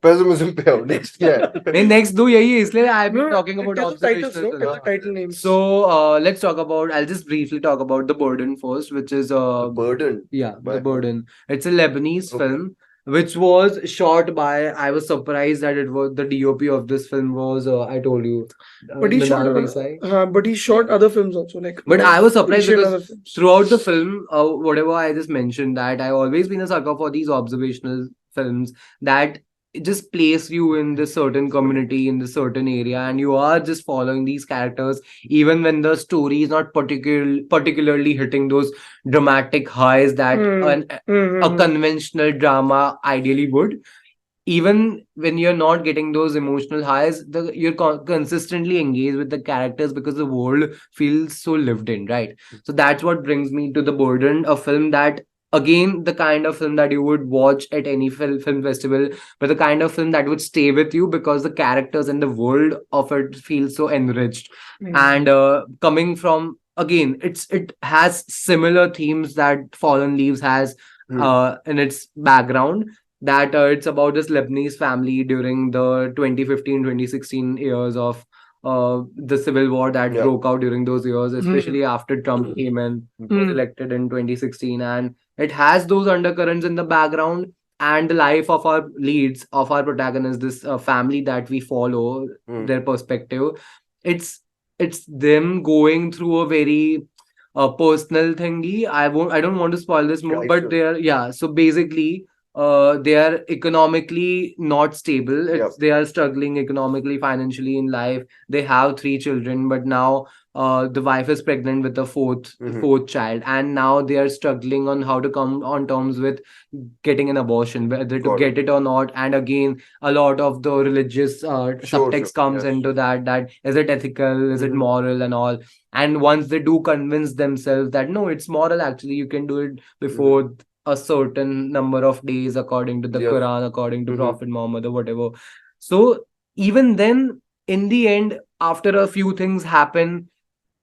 pessimism पे हो next क्या है? नहीं, next दो यही है, इसलिए I've been No, talking about tell the titles, observational no? Tell the films. title names. So let's talk about. I'll just briefly talk about The Burden first, which is The Burden. yeah, By The who? Burden. It's a Lebanese Okay. film which was shot by. I was surprised that it was the DOP of this film was. I told you, But he shot, Mrinal Desai. but he shot other films also, like. But I was surprised Asian other because films. throughout the film, whatever I just mentioned, that I've always been a sucker for these observational films that just place you in this certain community, in this certain area, and you are just following these characters, even when the story is not particularly hitting those dramatic highs that a conventional drama ideally would. Even when you're not getting those emotional highs, you're consistently engaged with the characters because the world feels so lived in, right? So that's what brings me to The Burden, a film that, again, the kind of film that you would watch at any film festival, but the kind of film that would stay with you because the characters and the world of it feel so enriched. And coming from, again, it has similar themes that Fallen Leaves has in its background, that it's about this Lebanese family during the 2015-2016 years of the civil war that broke out during those years, especially after Trump came in, was elected in 2016. And it has those undercurrents in the background, and the life of our leads, of our protagonists, this family that we follow, their perspective. It's them going through a very personal thingy. I don't want to spoil this more, but so basically they are economically not stable. They are struggling economically, financially in life. They have 3 children, but now the wife is pregnant with the fourth child, and now they are struggling on how to come on terms with getting an abortion, whether to get it or not. And again, a lot of the religious subtext comes into that is it ethical, is it moral, and all. And once they do convince themselves that no, it's moral, actually you can do it before a certain number of days according to the Quran, according to Prophet Muhammad or whatever. So even then, in the end, after a few things happen,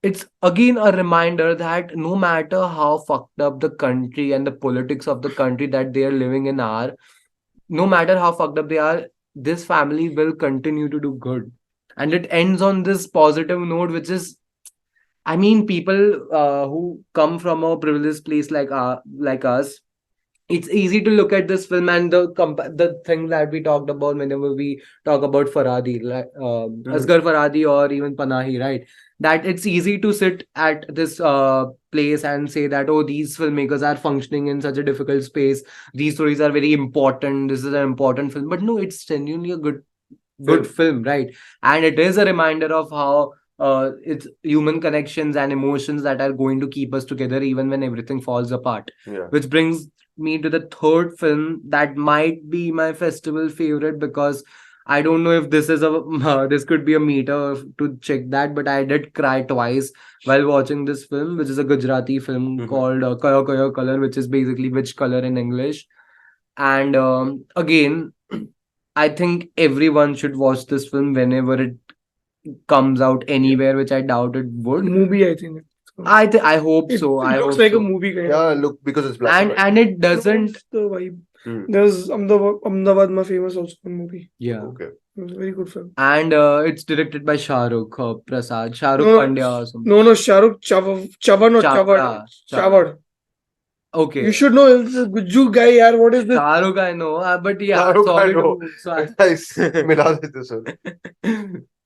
it's again a reminder that no matter how fucked up the country and the politics of the country that they are living in are, no matter how fucked up they are, this family will continue to do good. And it ends on this positive note, which is, I mean, people who come from a privileged place like us, it's easy to look at this film and the thing that we talked about whenever we talk about Farhadi, like Asghar Farhadi or even Panahi, right? That it's easy to sit at this place and say that, oh, these filmmakers are functioning in such a difficult space. These stories are very important. This is an important film. But no, it's genuinely a good film, right? And it is a reminder of how it's human connections and emotions that are going to keep us together even when everything falls apart. Which brings me to the third film that might be my festival favorite, because I don't know if this is this could be a meter to check that, but I did cry twice while watching this film, which is a Gujarati film called Kayo Kayo Colour, which is basically which color in English. And again, I think everyone should watch this film whenever it comes out anywhere, which I doubt it would. Movie, I think. I hope It so. I looks hope like so. a movie kind Yeah, of. look, because it's black white. And it doesn't. It's the vibe. Hmm. There's Ahmedabad Ma Famous also one movie. Yeah. Okay. It was a very good film. And it's directed by Shah Rukh Prasad, Shah Rukh No, Pandya or something. No, Shahrukh Chavan or Chawad. Chawad. Okay. You should know this is Gujju guy, yaar. What is this? Shah Rukh I know, but yeah, Shah Rukh I sorry know. to sorry. Nice. Mila dete sir.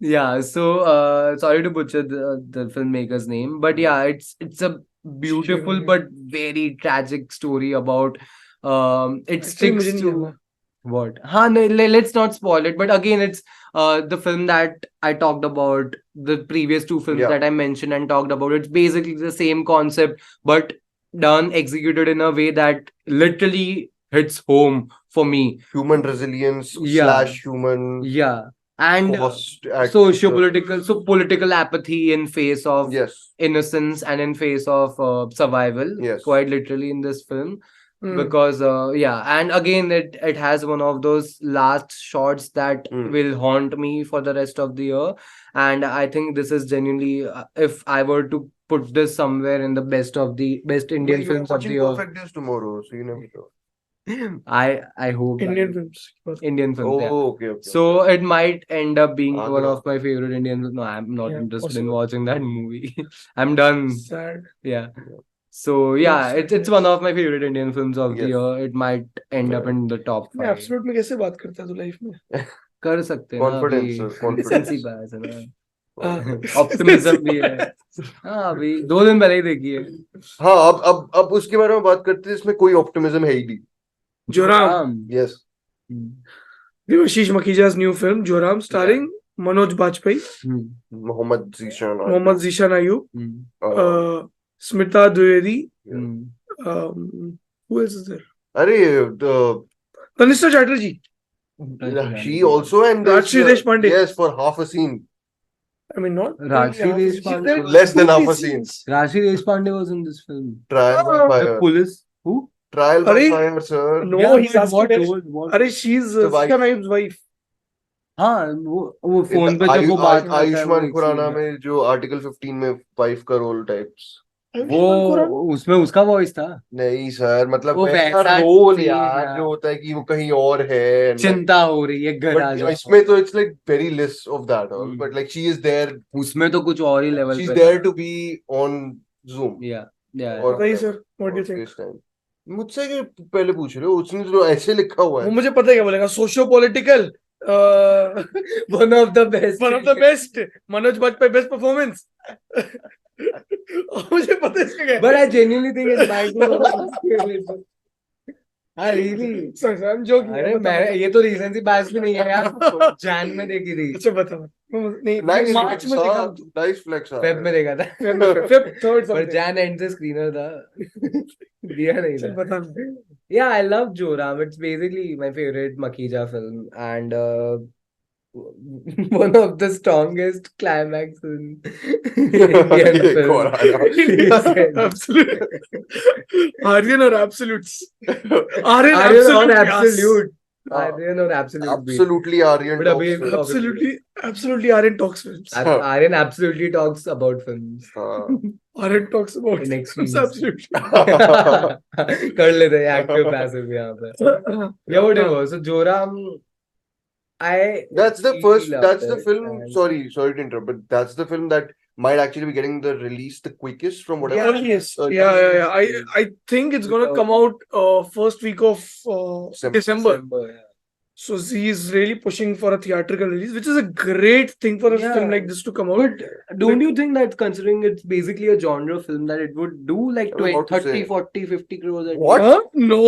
Yeah, so sorry to butcher the filmmaker's name, but yeah, it's a beautiful Sure. but very tragic story about it Actually, sticks मुझे नहीं to जानना. what? No, let's not spoil it. But again, it's the film that I talked about, the previous two films Yeah. that I mentioned and talked about. It's basically the same concept, but done, executed in a way that literally hits home for me. Human resilience Yeah. / human Yeah. And cost. act- socio-political, so political apathy in face of Yes. innocence and in face of survival, Yes. quite literally in this film. Hmm. Because yeah, and again it has one of those last shots that will haunt me for the rest of the year, and I think this is genuinely if I were to put this somewhere in the best Indian You're films of watching the year, Perfect Days tomorrow, so you never know. I hope Indian films. Indian films, yeah. Oh, okay. So it might end up being one Agra. of my favorite Indian films. No, I'm not Yeah, interested in also- watching that movie. I'm done. Sad. Yeah. So yeah, Yes, it's one of my favorite Indian films of the Yes. year. It might end up in the top मैं 5. absolute में कैसे बात करता है तू life में? कर सकते हैं ना Confidence, अभी sir, confidence. recency bias है ना हाँ. ऑप्टिमिज्म भी है हाँ अभी 2 दिन पहले ही देखी है हाँ, अब उसके बारे में बात करते हैं, इसमें कोई ऑप्टिमिज्म है ही नहीं. Joram. Yes. Devashish Makhija's new film, Joram, starring Manoj Bajpayee, Mohammad Zishan. Mohammad Zishan Ayub, Smita Dwivedi. Who else is there? The Tanisha Chatterjee. she also and Rajshri Deshpande. Yes, for half a scene. I mean, not Rajshri She's Deshpande. there Less than half a 2-3 scene. scenes. Rashi Deshpande was in this film. Trial by Ah. The fire. police who Trial by Arey, fire, sir. No, Yeah, he's but asking what that- role? What? अरे she's The wife. Zishan Ayub's wife. हाँ वो phone पे जब वो बात करता है, वो आयुष्मान एक खुराना scene है। में जो आर्टिकल 15 में वाइफ का रोल टाइप्स. वो उसमें उसका वॉइस था नहीं सर, मतलब वो वैसा वैसा रोल scene यार यार। जो होता है कि वो कहीं और है. चिंता हो रही है घर आ But जाओ इसमें तो it's like very less of that all. Hmm. But like she is there. उसमें तो कुछ और ही लेवल She's पे there to be on Zoom. या और बताइए sir, what do you think? FaceTime. मुझसे क्या पहले पूछ रहे हो? उसने तो ऐसे लिखा हुआ वो है. मुझे पता है क्या बोलेगा. Socio-political. one of the best One of the best. Manoj Bajpayee best performance. मुझे पता है इसका क्या है. but I genuinely think it might be one of his favorite. हाँ really Sorry, I'm joking. अरे बता, मैं बता. ये तो recency bias भी नहीं है यार जैन में देखी थी अच्छा बता. नहीं, Nice मार्च flex, में देखा. हाँ, nice flex, हाँ. फेब में देखा था Fifth, third पर something. जैन एंड से स्क्रीनर था दिया नहीं चल था बता. Yeah, I love Joram. It's basically my favorite Makija film, and one of the strongest climax in Indian ये film. कौन आया? Absolute. Aryan or absolutes? Aryan Aryan or absolute. absolute. हाँ. Aryan or absolute. Absolutely Aryan. But talks अभी- films. Absolutely Aryan talks films. Aryan absolutely talks about films. हाँ. Aryan talks about In films. extremes. Absolutely. कर लेते हैं active passive यहाँ पे. Yeah, whatever. So Joram, That's the really first. loved That's the it, film. and- Sorry to interrupt, but that's the film that might actually be getting the release the quickest from whatever. Yes. Uh, Yeah. I think it's gonna come out first week of December. yeah. So he is really pushing for a theatrical release, which is a great thing for a Yeah. film like this to come out. But don't you think that considering it's basically a genre film that it would do like I was 20, about to 30, say. 40, 50 crores at What? least? Huh? No.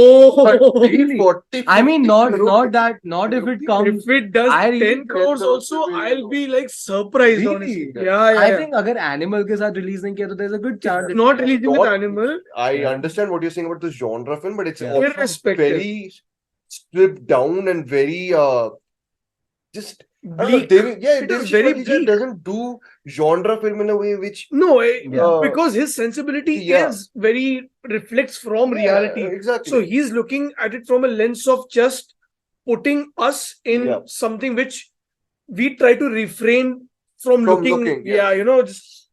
Really? 40, I mean, 50 not crores. that, not if it comes. If it does I really 10 crores get also, the- I'll be like surprised, Really? honestly. Yeah. I think अगर Animal के साथ release नहीं किया तो there's a good chance. It's not releasing with Not- Animal. I Yeah. understand what you're saying about the genre film, but it's Yeah. also Irrespective. very stripped down and very just Bleak. Dev was very bleak. doesn't do genre film in a way which No, Yeah. because his sensibility Yeah. is very reflects from reality. exactly. So he's looking at it from a lens of just putting us in Yeah. something which we try to refrain from looking. yeah. Just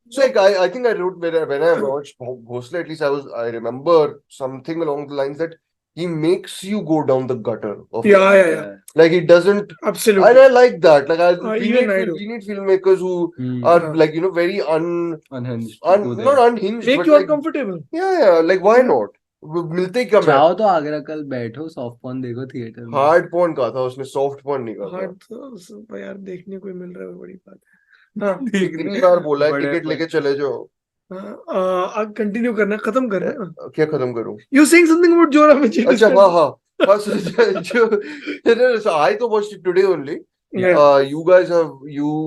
So like I think I wrote when I watched Bhosle, at least I remember something along the lines that he makes you go down the gutter of yeah. like he doesn't, Absolutely. and I like that. Like we even I do. need filmmakers who Hmm. are Yeah. like very Unhinged. Go there. not unhinged, Make but you like, uncomfortable. yeah, like why not? मिलते क्या मैं जाओ तो आगरा कल बैठो soft porn देखो theatre में hard porn कहा था उसने, सॉफ्ट पॉर्न नहीं कहा था। हार्ड तो यार देखने को ही मिल रहा है, बड़ी बात है। हाँ कितनी बार बोला है बड़े टिकट लेके चले जाओ। कंटिन्यू करना, खत्म करना है। क्या खत्म करूं? You saying something about Joram? अच्छा हाँ so I तो watched it today only. Yeah. You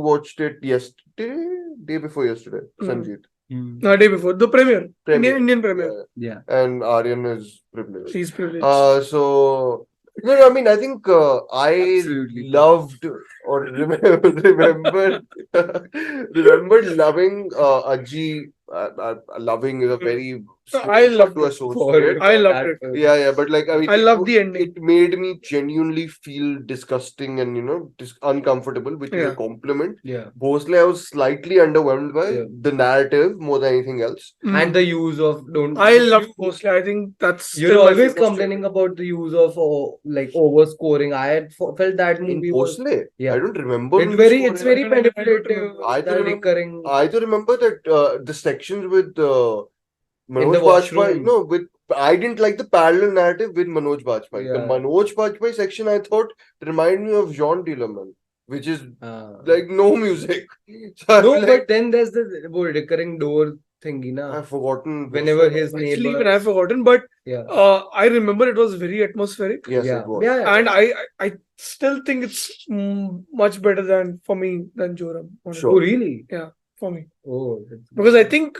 watched it yesterday, day before yesterday, Sanjeet. Day before the premiere. Premiere. Indian premiere. Yeah. And Aryan is privileged. He's privileged. So no, I mean, I think I Absolutely. loved or remembered loving Aji. Loving is a very I loved to it. associate. I loved it. Yeah, but like I mean, I love the ending. It made me genuinely feel disgusting and uncomfortable, which is a Yeah. compliment. Yeah. Mostly, I was slightly underwhelmed by Yeah. the narrative more than anything else. And the use of I love mostly. I think that's You're still my always favorite complaining about the use of like overscoring. I had felt that In movie was Bhosle, Yeah. I don't remember. it's very I don't manipulative. I the don't recurring I do remember that the sections with In Manoj the Bajpayee. washroom. No, with I didn't like the parallel narrative with Manoj Bajpayee. The Yeah. Manoj Bajpayee section I thought reminded me of Jean Dieleman, which is uh, like no music. So I no, was but like, then there's the recurring door thingy, na. I've forgotten. Whenever his Actually, neighbor, even I've forgotten, but yeah, I remember it was very atmospheric, Yes, yeah, it was. yeah, and I still think it's much better than for me than Joram. honestly. Sure. Oh, really? For me, Oh, because I think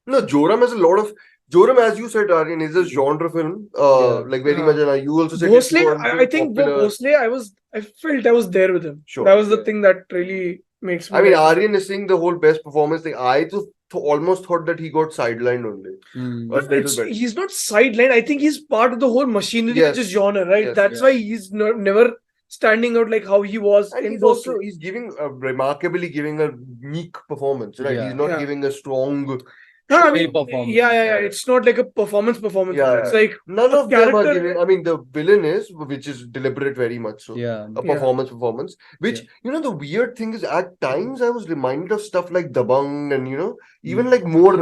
No, Joram has a lot of. Joram, as you said, Aryan, is a genre film. Yeah. Like very much. And you also said Bhosle, it's I think popular. Bhosle, I felt I was there with him. Sure. That was the Yeah. thing that really makes me. I mean, like it. Aryan is saying the whole best performance thing. I just almost thought that he got sidelined only. Hmm. A little bit. He's not sidelined. I think he's part of the whole machinery, Yes. which is genre, right? Yes, That's why he's never standing out like how he was And in he's Bhosle. also remarkably giving a meek performance, right? Yeah. He's not Yeah. giving a strong. No, I Showy mean, performance. yeah. It's not like a performance. Yeah, It's like None a of them are character- giving. I mean, the villain is, which is deliberate very much so. Yeah. A performance, which the weird thing is at times I was reminded of stuff like Dabang and even like more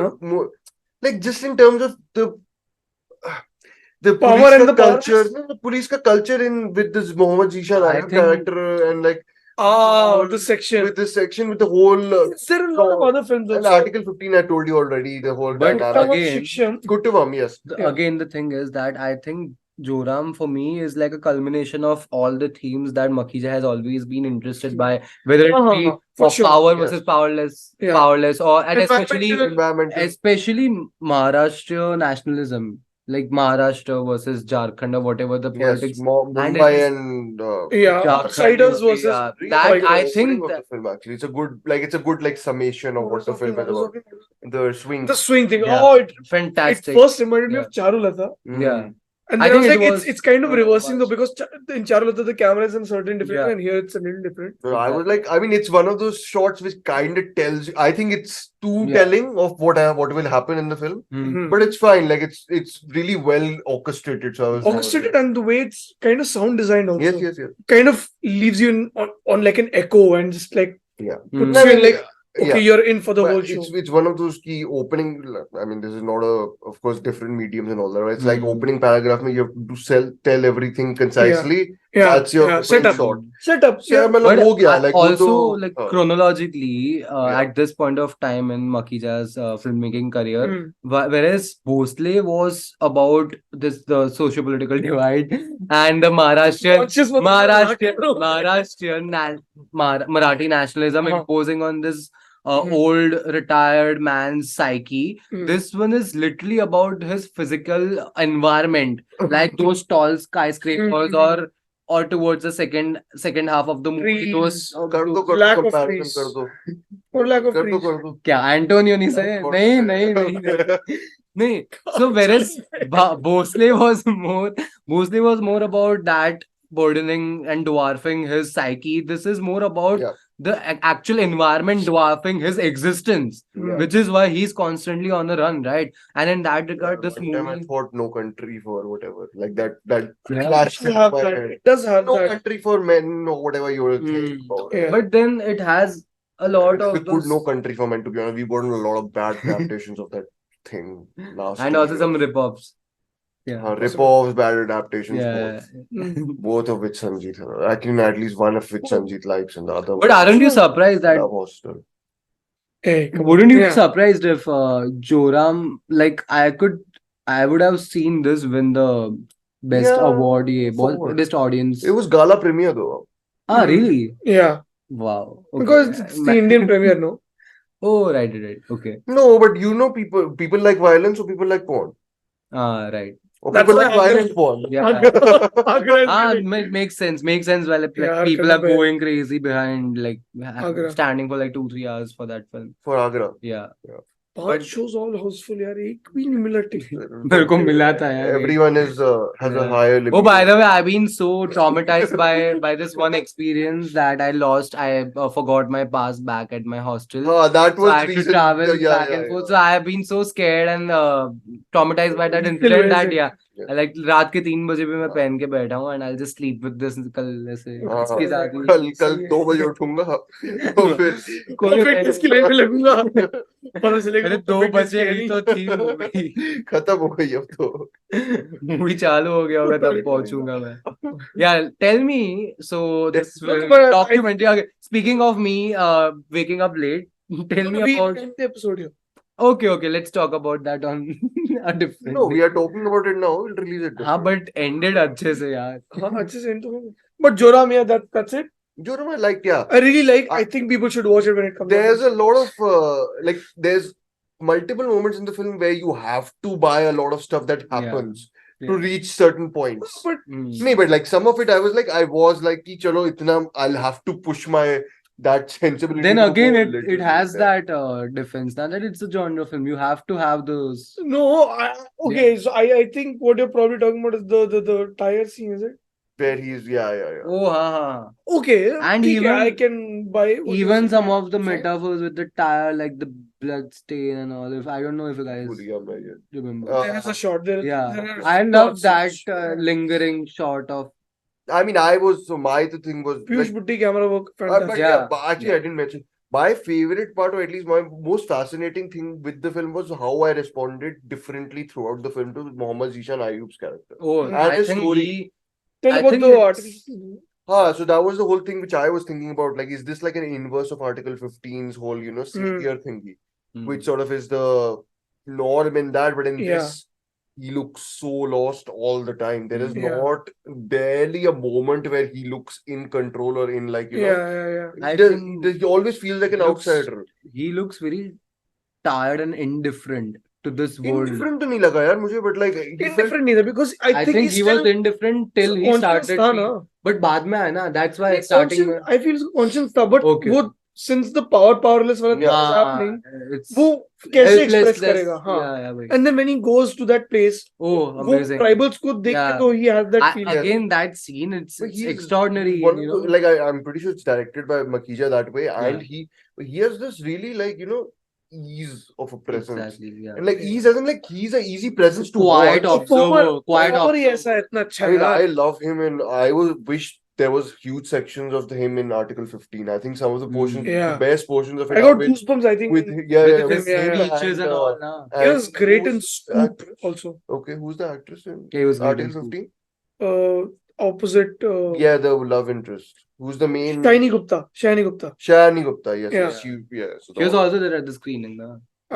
like just in terms of the Power police and ka the powerless? culture, the police ka culture in with this Mohammed Zishan I Aryan think- character and like the section. with this section with the whole Is there a lot of other films and also? Article 15 I told you already the whole But dynamic. again- Shikshan. Kuttuvam, yes. Again, the thing is that I think Joram for me is like a culmination of all the themes that Makija has always been interested by, whether it be for of sure. power Yes. versus powerless, Yeah. or and Environmental- especially Maharashtra nationalism, like Maharashtra versus Jharkhand or whatever the Yes, politics. Mumbai it is- and Yeah, Jharkhand, outsiders UP, versus that like, I opening think of that the film actually it's a good like summation of what the film is about. The swing. The swing thing. Yeah. Oh, it fantastic. first reminded me Yeah. of Charulata. Yeah. And I then I was think like, it was- it's kind of no, reversing though, was- because in Charulata the camera is in certain different Yeah. way, and here it's a little different. No, I was like, I mean, it's one of those shots which kind of tells. I think it's too Yeah. telling of what will happen in the film, Hmm. but it's fine. Like it's really well orchestrated. So I was Orchestrated, and the way it's kind of sound designed also. Yes. Kind of leaves you on like an echo and just like Yeah. Hmm. puts you in like, okay, Yeah. you're in for the But whole show. it's one of those key opening. I mean, this is not of course different mediums and all that. Right? It's like opening paragraph. You have to tell everything concisely. Yeah, That's your opening setup. shot. Setup. Yeah, Yeah. मतलब But हो गया, like, वो also, तो- like chronologically, Yeah. at this point of time in Makija's filmmaking career, Hmm. whereas Bhosle was about the socio-political divide and the Conscious मतलब- Marathi nationalism Uh-huh. imposing on this Mhm. old retired man's psyche. Hmm. This one is literally about his physical environment, like those tall skyscrapers Mhm. or towards the second half of the movie. Trees. Those कर दो Lack of comparison trees. कर दो For lack of कर trees. दो क्या Antonio नहीं सही नहीं नहीं so whereas Bhosle was more about that burdening and dwarfing his psyche. This is more about Yeah. the actual environment dwarfing his existence, Yeah. which is why he's constantly on the run, right? And in that regard, this One time I movie, thought No Country for whatever, like that Yeah. flashed Does in have my that. head. It does have No that. Country for Men or whatever you were thinking about. Yeah. but then it has a lot It's of a good those, No Country for Men, to be honest. We've gotten a lot of bad adaptations of that thing last and 2 also some years. rip-offs. Yeah. Rip-offs, bad adaptations, Yeah. both. Both of which Sanjeet, I can at least one of which Sanjeet likes and the other But one. aren't you surprised that Love Hostel. Hey, come on. wouldn't you be Yeah. surprised if Joram, like I would have seen this win the best Yeah, award, forward. best audience. It was gala premiere though. Ah, Mhm. really? Yeah. Wow. Okay. Because it's the Indian premiere, no? Oh, right. Okay. No, but you know, people like violence or people like porn. Ah, right. Or That's people why like violent porn. Yeah. Agra is Ah, getting- makes sense. Makes sense. Well, if, like, Yeah, people are Kalabaya. going crazy behind, like Agra. standing for like 2-3 hours for that film. For Agra. Yeah. 5 shows all hauseful यार एक भी नहीं मिला ticket. मेरे को मिला था यार एक। Everyone has a Yeah. higher libido. Oh, by the way, I've been so traumatized by this one experience that I forgot my pass back at my hostel. That So was I had to recent. travel Yeah, back yeah, and yeah. forth. So I have been so scared and traumatized by that Still incident wears that it. yeah, like रात के 3 बजे भी मैं पहन के बैठा हूँ and I'll just sleep with this कल ऐसे हाँ, इसके साथ ही कल 2 बजे उठूंगा तो फिर तो फिर किसकी लाइन में लगूंगा पता चलेगा अरे तो 2 फिर बजे किसकी ही तो थी मूवी खत्म हो गई अब तो मूवी चालू हो गया होगा तब पहुंचूंगा मैं yeah tell me so this but I- documentary okay, speaking of me waking up late tell me we about end the episode here. okay let's talk about that on a different No, day. we are talking about it now. We'll release it. हाँ but ended अच्छे से यार हाँ अच्छे से end तो होगा. But Joram, yeah, that's it. Joram, I liked, yeah. I really like. I think people should watch it when it comes out. There's a lot of there's multiple moments in the film where you have to buy a lot of stuff that happens to reach certain points. But No, but like some of it, I was like, कि चलो इतना, I'll have to push my that sensibility. then to again go a it little has bit there. that defense now that it's a genre film you have to have those no, okay. So I think what you're probably talking about is the tire scene, is it? Where he's yeah. oh हाँ Okay. And ठीक है, even- I can buy what you're even some saying. of the metaphors with the tire like the blood stain and all if I don't know if you guys भूल गया मैं ये. remember There's a shot there. yeah there are I love shots, that shots. lingering shot of I mean, the thing was Piyush like, Butti camera work. but Fantastic. yeah, but actually I didn't mention my favorite part, or at least my most fascinating thing with the film was how I responded differently throughout the film to Mohammad Zishan Ayyub's character. oh And I his think story. he Tell I about think the it's- article. So that was the whole thing which I was thinking about. Like, is this like an inverse of Article 15's whole, secure thingy, which sort of is the norm in that, but in Yeah. this, he looks so lost all the time. There is Yeah. not barely a moment where he looks in control or in like, Yeah. I the- think he always feels like an looks- outsider. he looks very tired and indifferent to this world Indifferent तो नहीं लगा यार मुझे, but like he felt Indifferent neither because I think he was indifferent till he conscious started था feel- ना. but बाद में आया ना that's why It's starting conscious, I feel conscious था, but Okay. वो since the powerless वाला thing is happening, it's वो कैसे express helplessness. करेगा? हाँ. yeah भाई. And then when he goes to that place, oh वो amazing tribals को देख के Yeah. तो he has that feeling. again that scene it's But he's extraordinary one you of know the- like I'm pretty sure it's directed by Makija that way, and he has this really like ease of a presence. exactly yeah And like ease as in like he's an easy presence to quiet watch. observer quiet और ही observer ऐसा इतना अच्छा I mean, यार. I love him, and I wish there was huge sections of him in Article 15. I think some of the portions, Yeah. the best portions of it, I are got goosebumps. I think with with with his him speeches and all na he was and great in who's Scoop actress? also. Okay, who's the actress in he was great in Article Scoop. 15? Opposite. Yeah, the love interest. Who's the main? Shiny Gupta. Shani Gupta. Yes, Yeah. yes, so She was the- also there at the screening na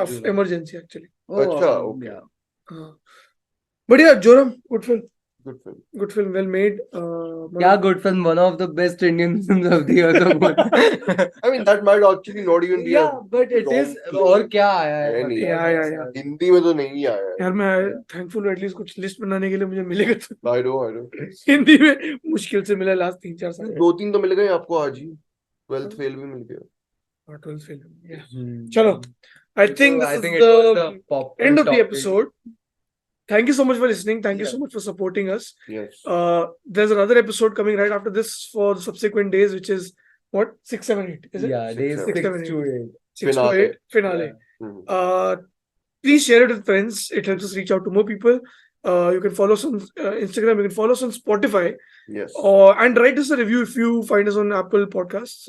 Of emergency actually. oh Acha, okay. yeah But yeah, Joram, good film. Good film. Good film, well made. Yeah, good film. One of the best Indian films of the year. I mean, that might actually not even be Yeah, but it wrong is. film. और क्या आया है? है नहीं। Yeah. Hindi में तो नहीं आया है। यार मैं thankful एटलीस्ट कुछ लिस्ट बनाने के लिए मुझे मिलेगा तो I know. हिंदी में मुश्किल से मिला लास्ट 3-4 साल 2-3 तो मिल गए आपको आज ही। 12th फेल भी मिल गया। 12th film. Yeah. Chalo. I think this is it was the pop end of the topic. episode. Thank you so much for listening. Thank you so much for supporting us. Yes. There's another episode coming right after this for the subsequent days, which is what 6, 7, 8. Is it? Yeah, days 6 7, to 8. 6 to 8 finale. Mhm. Please share it with friends. It helps us reach out to more people. You can follow us on Instagram. You can follow us on Spotify. Yes. And write us a review if you find us on Apple Podcasts.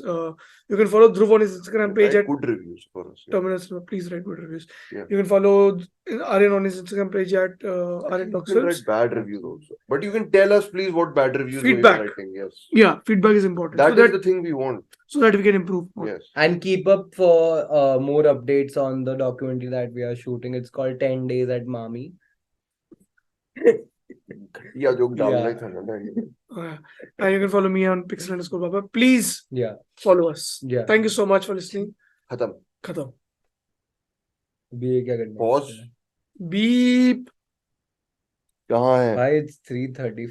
You can follow Dhruv on his Instagram page at Good reviews for us. Yeah. Terminus. Please write good reviews. Yeah. You can follow Aryan on his Instagram page at Aryan Talks You can Films. write bad reviews also. But you can tell us please what bad reviews Feedback. you're writing. Yes. Yeah, feedback is important. That is the thing we want. So that we can improve. Yes. And keep up for more updates on the documentary that we are shooting. It's called 10 Days at MAMI. Yeah, joke डालना ही था ना। And you can follow me on pixel_baba. Please follow us. Yeah. Thank you so much for listening. खत्म। खत्म. अभी ये क्या करना है? Pause. Beep. कहाँ है? भाई, it's 3:30.